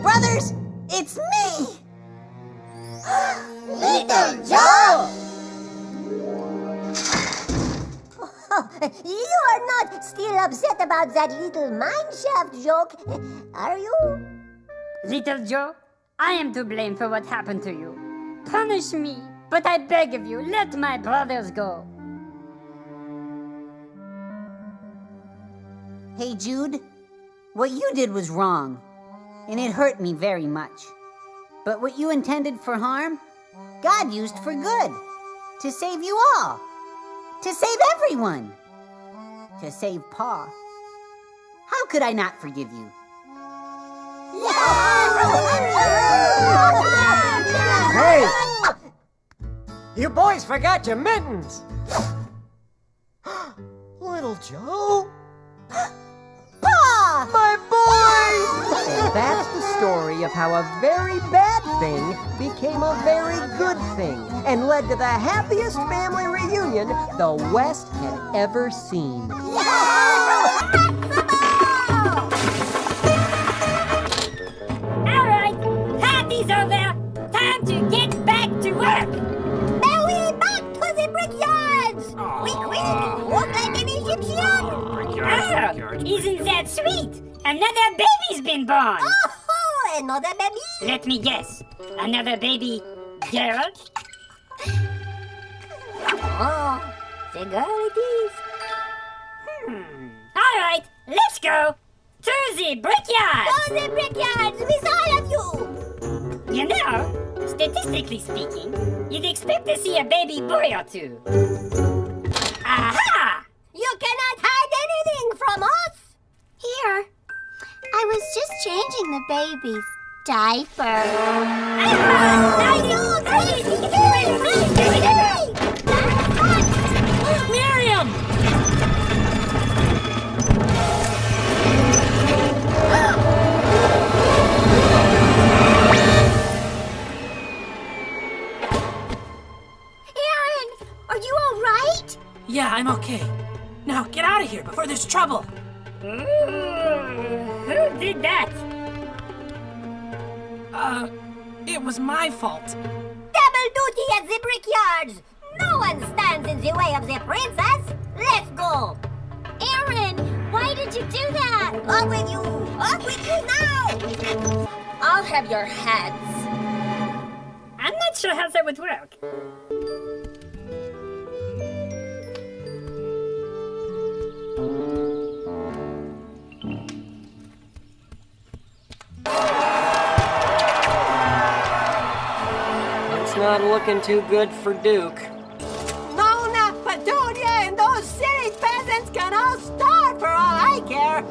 Brothers, it's me! Little Joe! You are not still upset about that little mineshaft joke, are you? Little Joe, I am to blame for what happened to you. Punish me, but I beg of you, let my brothers go. Hey, Jude, what you did was wrong, and it hurt me very much. But what you intended for harm, God used for good, to save you all, to save everyone, to save Pa. How could I not forgive you? Hey! You boys forgot your mittens! Little Joe? Pa! My boy! And that's the story of how a very bad thing became a very good thing and led to the happiest family reunion the West had ever seen. All right, party's over. Time to get back to work. Now we back to the brickyards! Quick, walk like an Egyptian! Oh, isn't that sweet? Another baby's been born. Oh, another baby? Let me guess. Another baby girl? Oh, the girl it is. All right, let's go to the brickyard. To the brickyards with all of you! You know, statistically speaking, you'd expect to see a baby boy or two. Aha! You cannot hide anything from us! Here. I was just changing the baby's diaper. Miriam! Aaron, are you all right? Yeah, I'm okay. Now get out of here before there's trouble. Who did that? It was my fault. Double duty at the brickyards! No one stands in the way of the princess! Let's go! Aaron, why did you do that? On with you! Off with you now! I'll have your heads. I'm not sure how that would work. It's not looking too good for Duke. Nona, Petunia, and those silly peasants can all starve for all I care.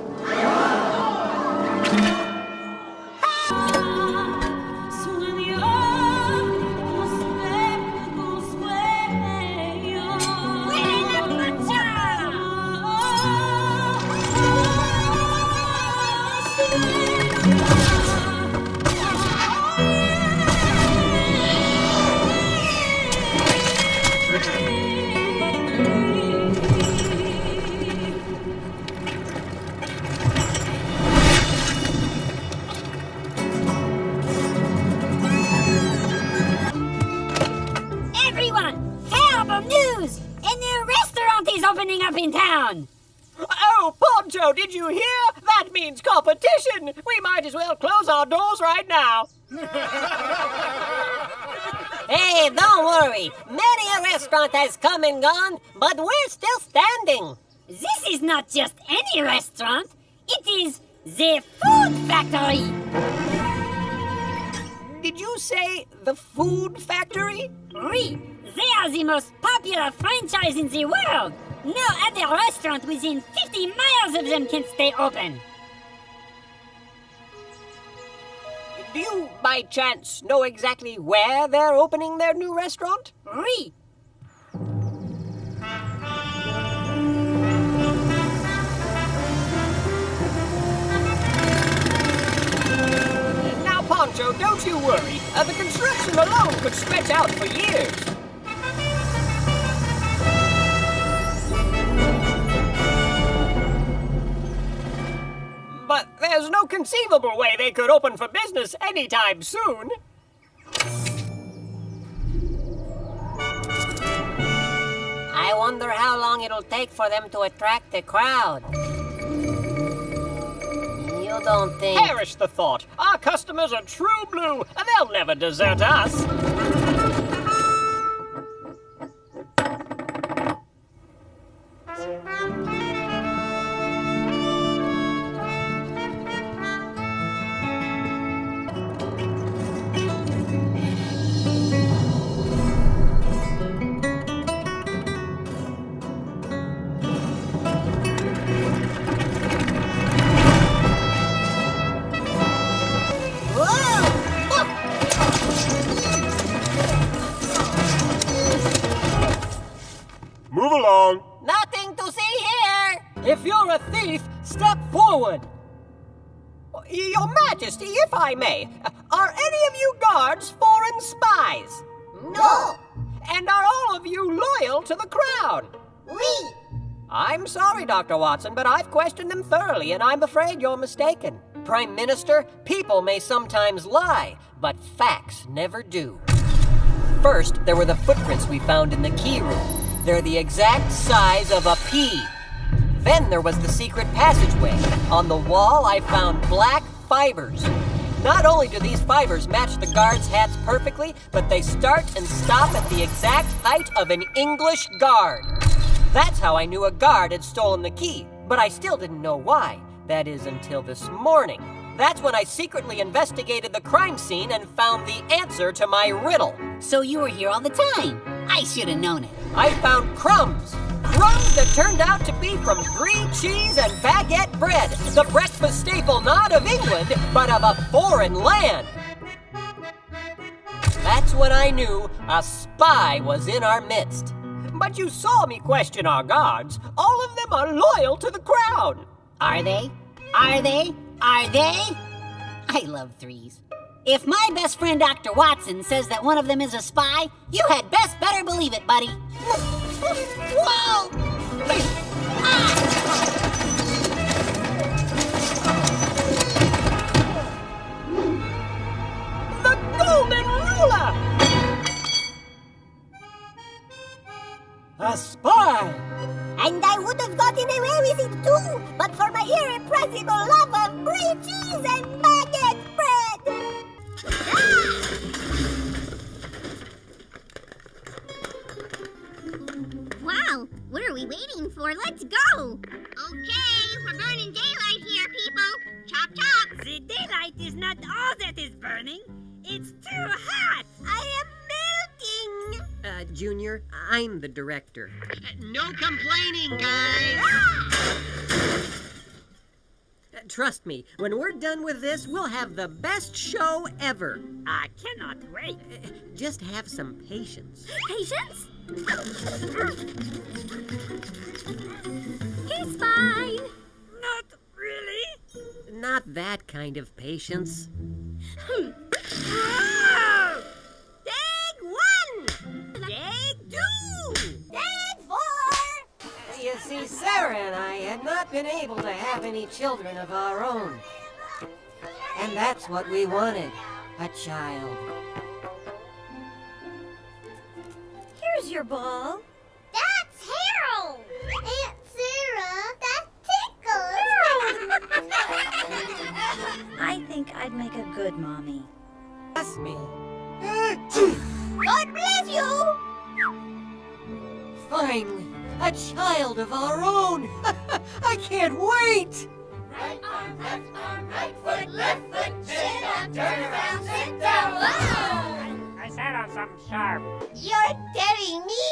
Everyone, terrible news! A new restaurant is opening up in town. Oh, Poncho, did you hear? That means competition. We might as well close our doors right now. Hey, don't worry. Many a restaurant has come and gone, but we're still standing. This is not just any restaurant. It is the Food Factory. Did you say the Food Factory? Oui, they are the most popular franchise in the world. No other restaurant within 50 miles of them can stay open. Do you, by chance, know exactly where they're opening their new restaurant? Oui. Now, Poncho, don't you worry. The construction alone could stretch out for years. But there's no conceivable way they could open for business anytime soon. I wonder how long it'll take for them to attract the crowd. You don't think... Perish the thought. Our customers are true blue, and they'll never desert us. Move along. Nothing to see here. If you're a thief, step forward. Your Majesty, if I may, are any of you guards foreign spies? No. And are all of you loyal to the crown? We. I'm sorry, Dr. Watson, but I've questioned them thoroughly, and I'm afraid you're mistaken. Prime Minister, people may sometimes lie, but facts never do. First, there were the footprints we found in the key room. They're the exact size of a pea. Then there was the secret passageway. On the wall, I found black fibers. Not only do these fibers match the guards' hats perfectly, but they start and stop at the exact height of an English guard. That's how I knew a guard had stolen the key, but I still didn't know why. That is until this morning. That's when I secretly investigated the crime scene and found the answer to my riddle. So you were here all the time. I should have known it. I found crumbs. Crumbs that turned out to be from brie cheese and baguette bread. The breakfast staple not of England, but of a foreign land. That's when I knew a spy was in our midst. But you saw me question our guards. All of them are loyal to the crown. Are they? Are they? Are they? I love threes. If my best friend Dr. Watson says that one of them is a spy, you had best better believe it, buddy. Whoa! The golden ruler! A spy! And I would have gotten away with it too, but for my irrepressible love of brain cheese and baguette bread! Wow, what are we waiting for? Let's go! Okay, we're burning daylight here, people. Chop, chop! The daylight is not all that is burning. It's too hot. I am melting! Junior, I'm the director. No complaining, guys! Trust me, when we're done with this, we'll have the best show ever. I cannot wait. Just have some patience. Patience? He's fine. Not really. Not that kind of patience. Take 1! Take 2! Take 4! You see, Sarah and I had not been able to have any children of our own. And that's what we wanted, a child. Here's your ball. That's Harold! Aunt Sarah, that tickles! I think I'd make a good mommy. Bless me. God bless you! Finally, a child of our own! I can't wait! Right arm, right foot, chin up, turn around, sit down. Whoa! I sat on something sharp. You're telling me?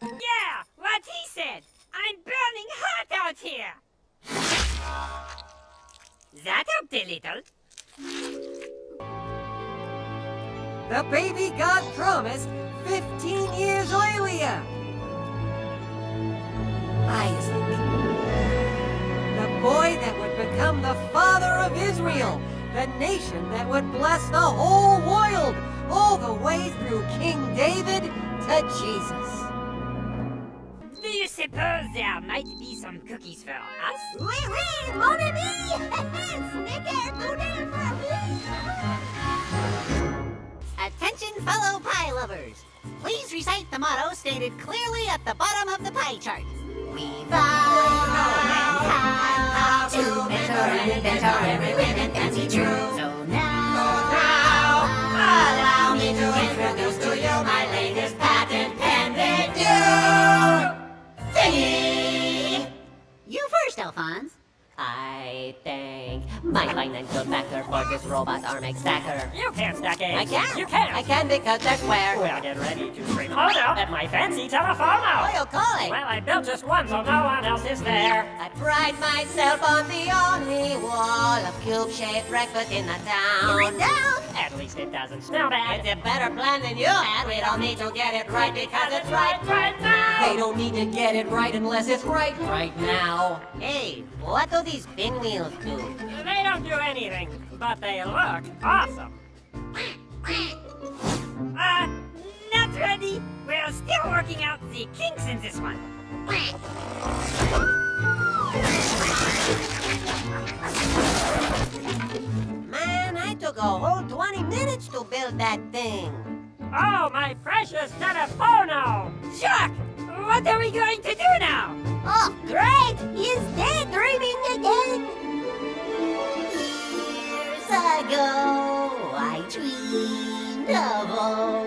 Yeah, what he said. I'm burning hot out here. That helped a little. The baby God promised 15 years earlier. Isaac. The boy that would become the father of Israel. The nation that would bless the whole world. All the way through King David to Jesus. Do you suppose there might be some cookies for us? Oui, oui, mon ami! Snickerdoodle for me! Attention, fellow pie lovers. Please recite the motto stated clearly at the bottom of the pie chart. We vow how to mentor and inventor every win and fancy true. So now, allow me to introduce to you my latest patent pending new thingy. You first, Alphonse. I thank my financial backer for this robot arm stacker. You can't stack eggs. I can. You can't. I can because they're square. Well, get ready to scream out at my fancy telephone. What do you call it? Well, I built just one, so no one else is there. I pride myself on the only wall of cube-shaped breakfast in the town. In the town? At least it doesn't smell bad. It's a better plan than you had. We don't need to get it right because it's right now. They don't need to get it right unless it's right now. Hey, what do these pinwheels do? They don't do anything, but they look awesome. Not ready. We're still working out the kinks in this one. Man, I took a whole 20 minutes to build that thing. Oh, my precious telephono! Jacques, what are we going to do now? Oh, great! He's daydreaming again! Years ago, I dreamed of all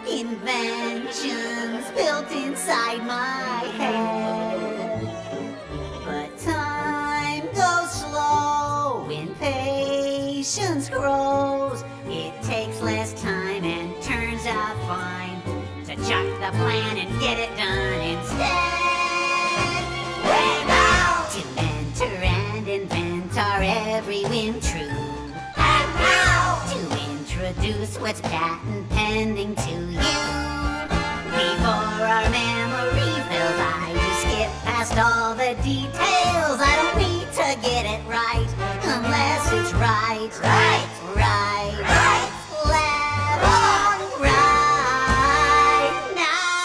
inventions built inside my head. But time goes slow when patience grows. It takes less time and turns out fine to chuck the plan and get it done instead. Way now to mentor and inventor every whim true. And now to introduce what's patent pending to you. Before our memory fills, I just skip past all the details. I don't need to get it right unless it's right, right, right, right, left, right now,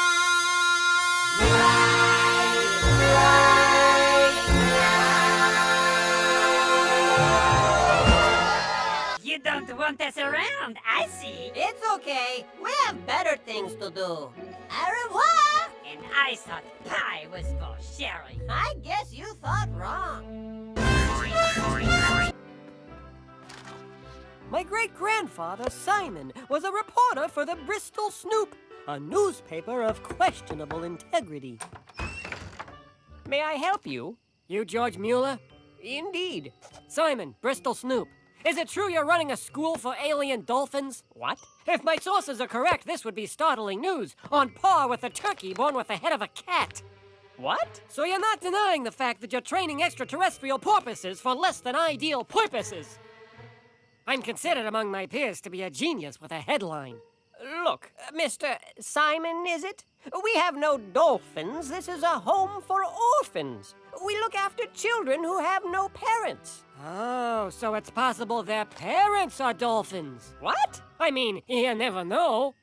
right. You don't want us around, I see. It's okay. We have better things to do. Au revoir. And I thought pie was for sharing. I guess you thought wrong. My great-grandfather, Simon, was a reporter for the Bristol Snoop, a newspaper of questionable integrity. May I help you? You George Mueller? Indeed. Simon, Bristol Snoop. Is it true you're running a school for alien dolphins? What? If my sources are correct, this would be startling news, on par with a turkey born with the head of a cat. What? So you're not denying the fact that you're training extraterrestrial porpoises for less than ideal purposes? I'm considered among my peers to be a genius with a headline. Look, Mr. Simon, is it? We have no dolphins. This is a home for orphans. We look after children who have no parents. Oh, so it's possible their parents are dolphins. What? I mean, you never know.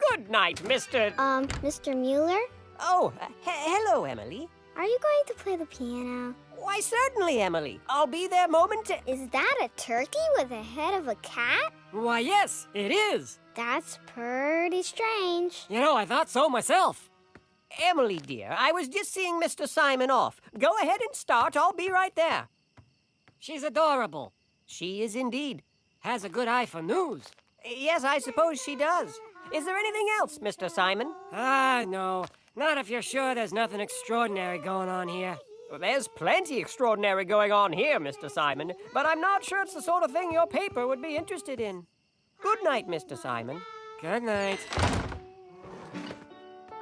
Good night, Mr. Mr. Mueller? Oh, hello, Emily. Are you going to play the piano? Why, certainly, Emily. I'll be there Is that a turkey with the head of a cat? Why, yes, it is. That's pretty strange. You know, I thought so myself. Emily, dear, I was just seeing Mr. Simon off. Go ahead and start. I'll be right there. She's adorable. She is indeed. Has a good eye for news. Yes, I suppose she does. Is there anything else, Mr. Simon? No. Not if you're sure there's nothing extraordinary going on here. Well, there's plenty extraordinary going on here, Mr. Simon, but I'm not sure it's the sort of thing your paper would be interested in. Good night, Mr. Simon. Good night.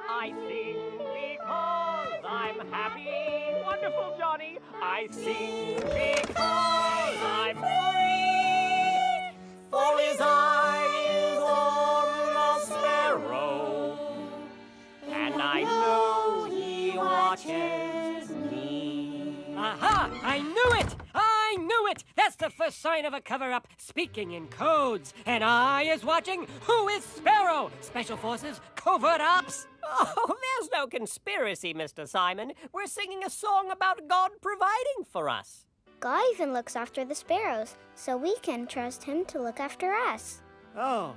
I sing because I'm happy. Wonderful, Johnny. I sing because I'm free. For his eye is on the sparrow, and I know he watches me. Aha! I knew it! I knew it! That's the first sign of a cover-up. Speaking in codes. An eye is watching. Who is Sparrow? Special Forces? Covert Ops? Oh, there's no conspiracy, Mr. Simon. We're singing a song about God providing for us. God even looks after the sparrows, so we can trust him to look after us. Oh.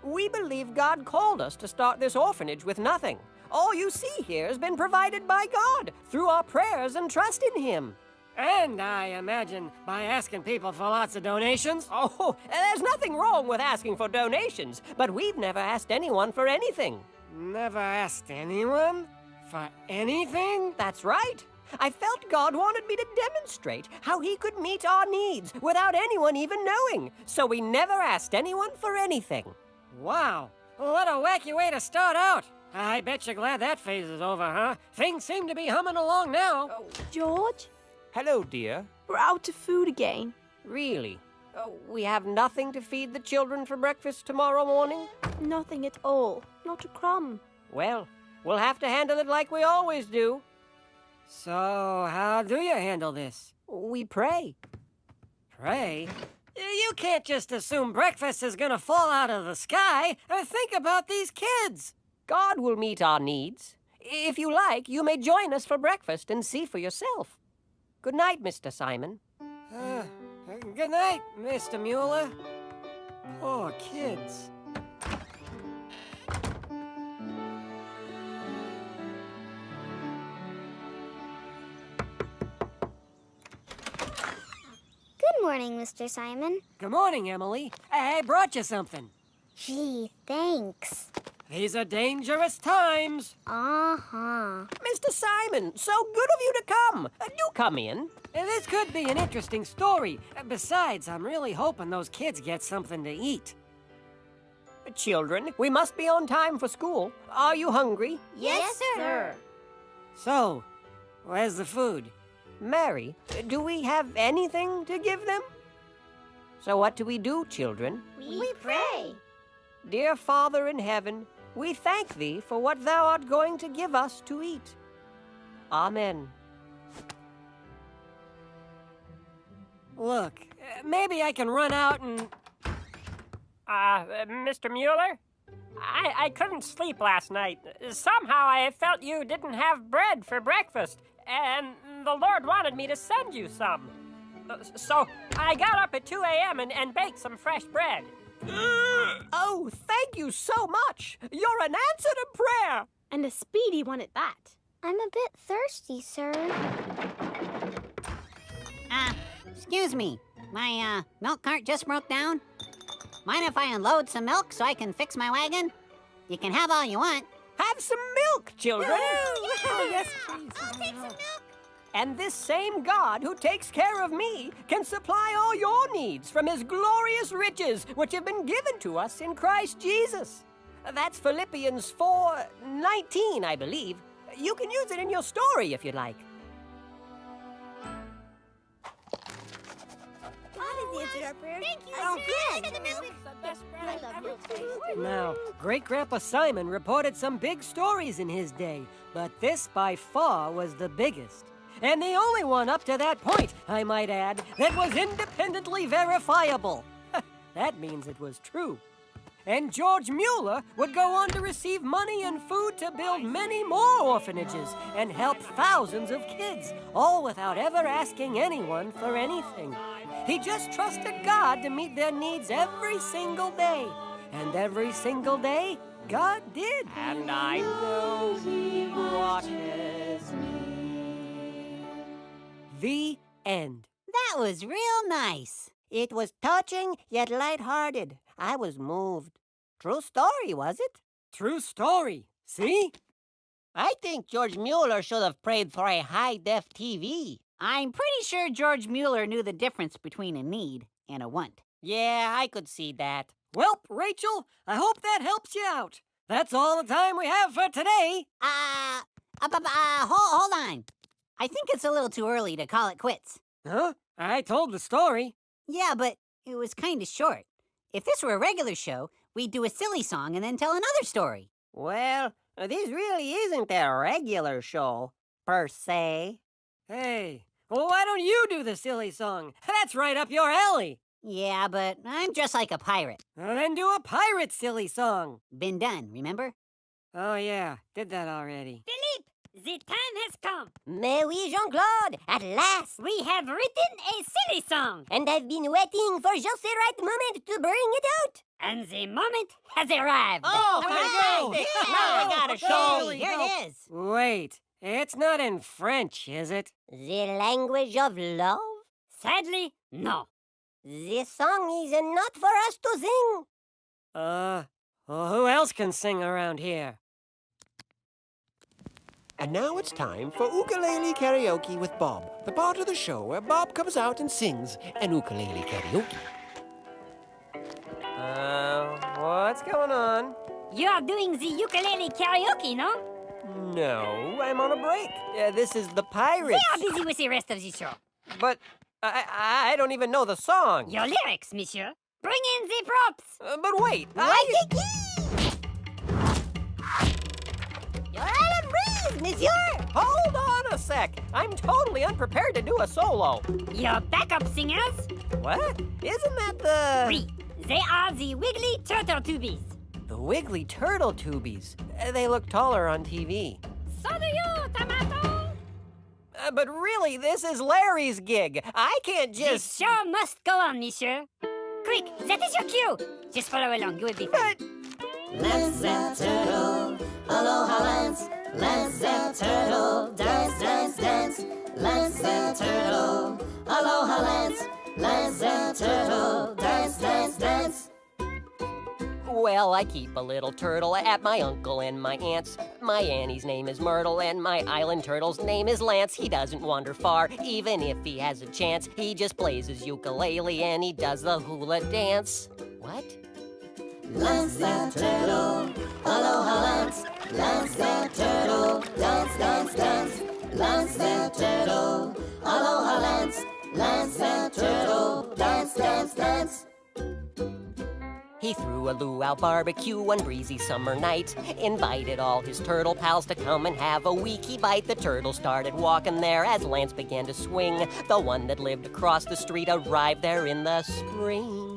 We believe God called us to start this orphanage with nothing. All you see here has been provided by God through our prayers and trust in him. And I imagine by asking people for lots of donations. Oh, there's nothing wrong with asking for donations, but we've never asked anyone for anything. Never asked anyone? For anything? That's right. I felt God wanted me to demonstrate how he could meet our needs without anyone even knowing. So we never asked anyone for anything. Wow. What a wacky way to start out. I bet you're glad that phase is over, huh? Things seem to be humming along now. George? Hello, dear. We're out of food again. Really? We have nothing to feed the children for breakfast tomorrow morning? Nothing at all. Not a crumb. Well, we'll have to handle it like we always do. So, how do you handle this? We pray. Pray? You can't just assume breakfast is gonna fall out of the sky. Think about these kids. God will meet our needs. If you like, you may join us for breakfast and see for yourself. Good night, Mr. Simon. Good night, Mr. Mueller. Poor kids. Good morning, Mr. Simon. Good morning, Emily. I brought you something. Gee, thanks. These are dangerous times. Uh-huh. Mr. Simon, so good of you to come. Do come in. This could be an interesting story. Besides, I'm really hoping those kids get something to eat. Children, we must be on time for school. Are you hungry? Yes, sir. So, where's the food? Mary, do we have anything to give them? So what do we do, children? We pray. Dear Father in heaven, we thank thee for what thou art going to give us to eat. Amen. Look, maybe I can run out and... Mr. Mueller? I couldn't sleep last night. Somehow I felt you didn't have bread for breakfast, and the Lord wanted me to send you some. So I got up at 2 a.m. and baked some fresh bread. Oh, thank you so much. You're an answer to prayer. And a speedy one at that. I'm a bit thirsty, sir. Excuse me, my milk cart just broke down. Mind if I unload some milk so I can fix my wagon? You can have all you want. Have some milk, children. Oh, yes, please. I'll take some milk. And this same God who takes care of me can supply all your needs from his glorious riches, which have been given to us in Christ Jesus. That's Philippians 4:19, I believe. You can use it in your story if you'd like. Thank you, Oh, sir. good. For the milk. I love milk. Now, Great Grandpa Simon reported some big stories in his day, but this by far was the biggest. And the only one up to that point, I might add, that was independently verifiable. That means it was true. And George Mueller would go on to receive money and food to build many more orphanages and help thousands of kids, all without ever asking anyone for anything. He just trusted God to meet their needs every single day. And every single day, God did. And I know he watches me. The end. That was real nice. It was touching yet lighthearted. I was moved. True story, was it? True story. See? I think George Mueller should have prayed for a high-def TV. I'm pretty sure George Mueller knew the difference between a need and a want. Yeah, I could see that. Welp, Rachel, I hope that helps you out. That's all the time we have for today. Hold on. I think it's a little too early to call it quits. Huh? I told the story. Yeah, but it was kind of short. If this were a regular show, we'd do a silly song and then tell another story. Well, this really isn't a regular show, per se. Hey, well, why don't you do the silly song? That's right up your alley. Yeah, but I'm just like a pirate. Well, then do a pirate silly song. Been done, remember? Oh, yeah, did that already. Philippe, the time has come. Mais oui, Jean-Claude, at last. We have written a silly song. And I've been waiting for just the right moment to bring it out. And the moment has arrived. Oh, Hooray! fantastic! Now I got a show. Here it is. Wait, it's not in French, is it? The language of love? Sadly, no. This song is not for us to sing. Well, who else can sing around here? And now it's time for ukulele karaoke with Bob, the part of the show where Bob comes out and sings an ukulele karaoke. What's going on? You are doing the ukulele karaoke, no? No, I'm on a break. This is the Pirates. We are busy with the rest of the show. But I don't even know the song. Your lyrics, monsieur. Bring in the props. But wait, You're out of breeze, monsieur. Hold on a sec. I'm totally unprepared to do a solo. Your backup singers? What? Isn't that the... Oui, they are the Wiggly Turtle Tubies. The Wiggly Turtle Tubies. They look taller on TV. So do you, Tomato. But really, this is Larry's gig. I can't just... The show must go on, monsieur. Quick, that is your cue. Just follow along, you will be fine. Lance that turtle, aloha Lance. Lance that turtle, dance, dance, dance. Lance that turtle, aloha Lance. Lance that turtle, dance, dance, dance. Well, I keep a little turtle at my uncle and my aunt's. My Annie's name is Myrtle, and my island turtle's name is Lance. He doesn't wander far, even if he has a chance. He just plays his ukulele and he does the hula dance. What? Lance that turtle, aloha Lance. Lance that turtle, dance, dance, dance. Lance that turtle, aloha Lance. Lance that turtle, dance, dance, dance. He threw a luau barbecue one breezy summer night, invited all his turtle pals to come and have a weeky bite. The turtle started walking there as Lance began to swing. The one that lived across the street arrived there in the spring.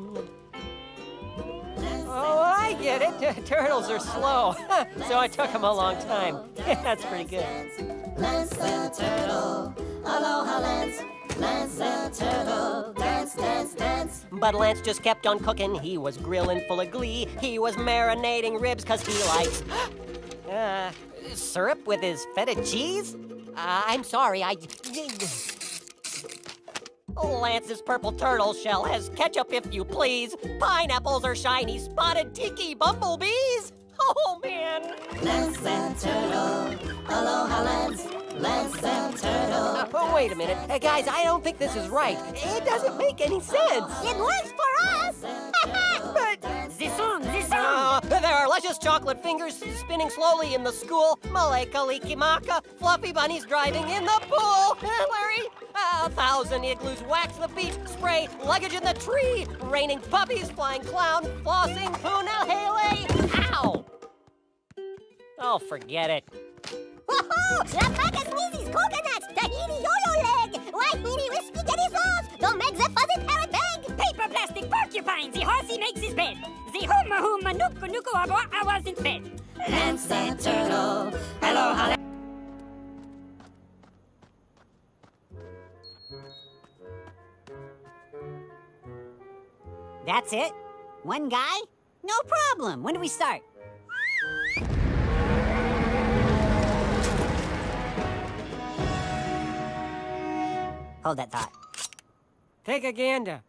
Oh, I get it. Turtles are slow, so it took him a long time. That's pretty good. Lance that turtle, aloha Lance. Lance that turtle, dance, dance, dance. But Lance just kept on cooking. He was grilling full of glee. He was marinating ribs because he likes syrup with his feta cheese. I'm sorry, Lance's purple turtle shell has ketchup if you please. Pineapples are shiny spotted tiki bumblebees. Oh, man. Lance and Turtle. Aloha, Lance. Lance and Turtle. Oh, wait a minute. Guys, I don't think this is right. It doesn't make any sense. It works for us! But... The song. There are luscious chocolate fingers spinning slowly in the school. Maleka Likimaka. Fluffy bunnies driving in the pool. Larry. 1,000 igloos wax the beach. Spray luggage in the tree. Raining puppies, flying clown, flossing Puna Hele. Ow! Oh, forget it. Woohoo! Alpaca sneezes, coconuts, tahini yo-yo leg, wahini with spaghetti sauce, don't make the fuzzy parrot beg. Paper plastic porcupine, the horsey makes his bed. The huma nuku nuku I wasn't fed. Lance and Turtle. Aloha. That's it? One guy? No problem. When do we start? Hold that thought. Take a gander.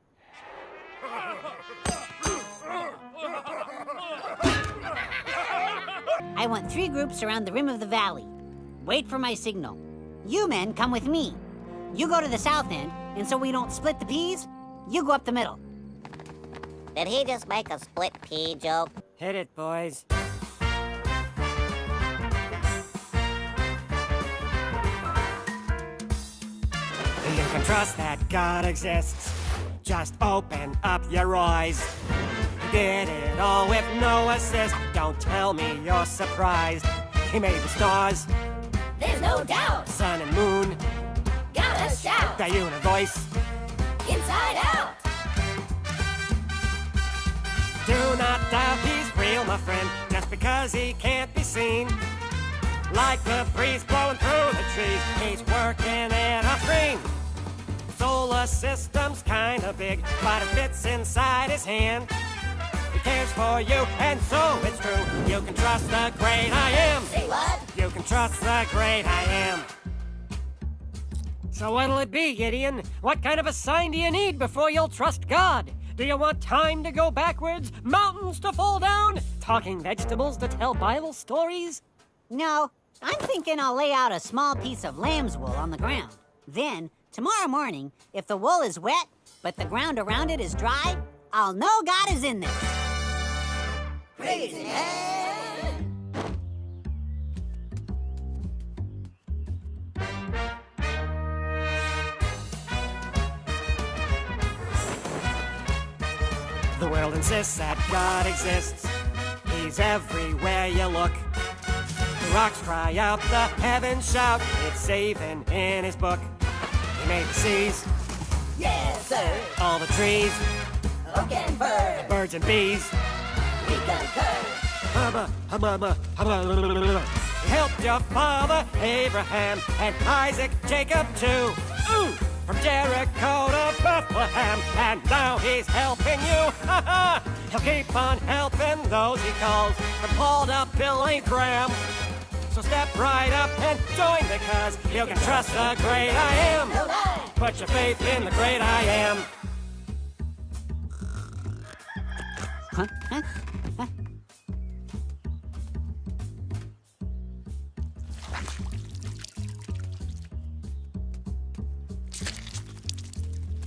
I want 3 groups around the rim of the valley. Wait for my signal. You men come with me. You go to the south end, and so we don't split the peas, you go up the middle. Did he just make a split pea joke? Hit it, boys. You can trust that God exists. Just open up your eyes. He did it all with no assist. Don't tell me you're surprised. He made the stars. There's no doubt. Sun and moon. Gotta shout. The universe. Inside out. Do not doubt he's real, my friend, just because he can't be seen. Like the breeze blowing through the trees, he's working in a screen. Solar system's kinda big, but it fits inside his hand. He cares for you, and so it's true. You can trust the great I am. Say what? You can trust the great I am. So what'll it be, Gideon? What kind of a sign do you need before you'll trust God? Do you want time to go backwards? Mountains to fall down? Talking vegetables to tell Bible stories? No, I'm thinking I'll lay out a small piece of lamb's wool on the ground. Then, tomorrow morning, if the wool is wet, but the ground around it is dry, I'll know God is in there. Raise your hand. The world insists that God exists. He's everywhere you look. The rocks cry out, the heavens shout. It's saving in his book. He made the seas. Yes, sir. All the trees. Oak and bird. Birds and bees. We concur. He helped your father, Abraham, and Isaac, Jacob too. Ooh! From Jericho to Bethlehem, and now he's helping you. He'll keep on helping those he calls, from Paul to Billy Graham. So step right up and join, because you can trust the great I am. Put your faith in the great I am.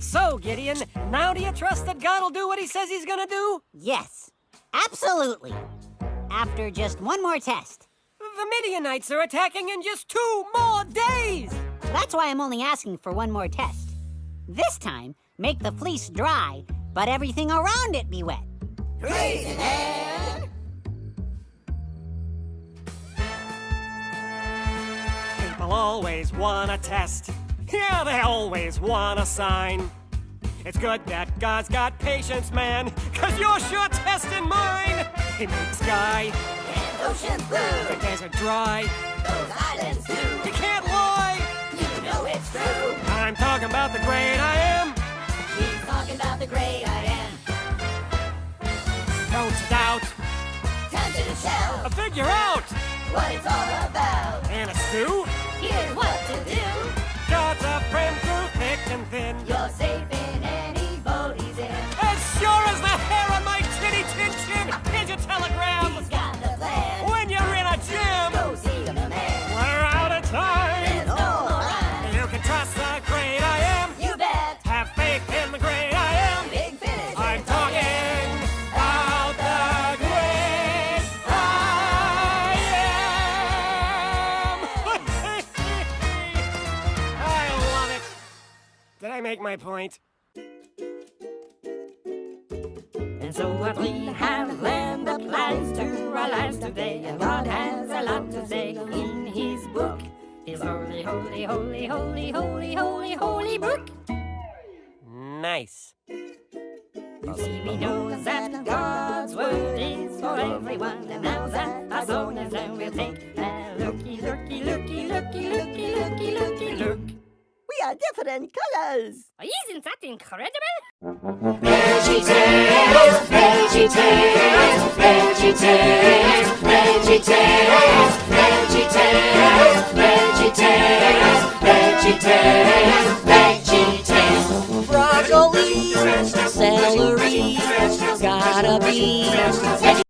So, Gideon, now do you trust that God will do what he says he's gonna do? Yes, absolutely. After just one more test. The Midianites are attacking in just 2 more days! That's why I'm only asking for one more test. This time, make the fleece dry, but everything around it be wet. Raise your hand. People always want a test. Yeah, they always want a sign. It's good that God's got patience, man, 'cause you're sure testing mine. He made the sky And oceans blue. the desert dry. Those islands too. You can't lie. You know it's true. I'm talking about the great I am. He's talking about the great I am. Don't you doubt. Time to shell. Figure out. What it's all about. And a stew. Here's what to do. God's a friend through thick and thin. You're safe make my point. And so what we have learned applies to our lives today. And God has a lot to say in His book. His holy, holy, holy, holy, holy, holy, holy book. Nice. You see, we know that God's word is for everyone. And now that our soul is done, we'll take a looky, looky, looky, looky, looky, looky, looky, look. We are different colors. Isn't that incredible? VeggieTales, VeggieTales, VeggieTales, VeggieTales, VeggieTales, VeggieTales, VeggieTales, VeggieTales. Broccoli, celery, gotta be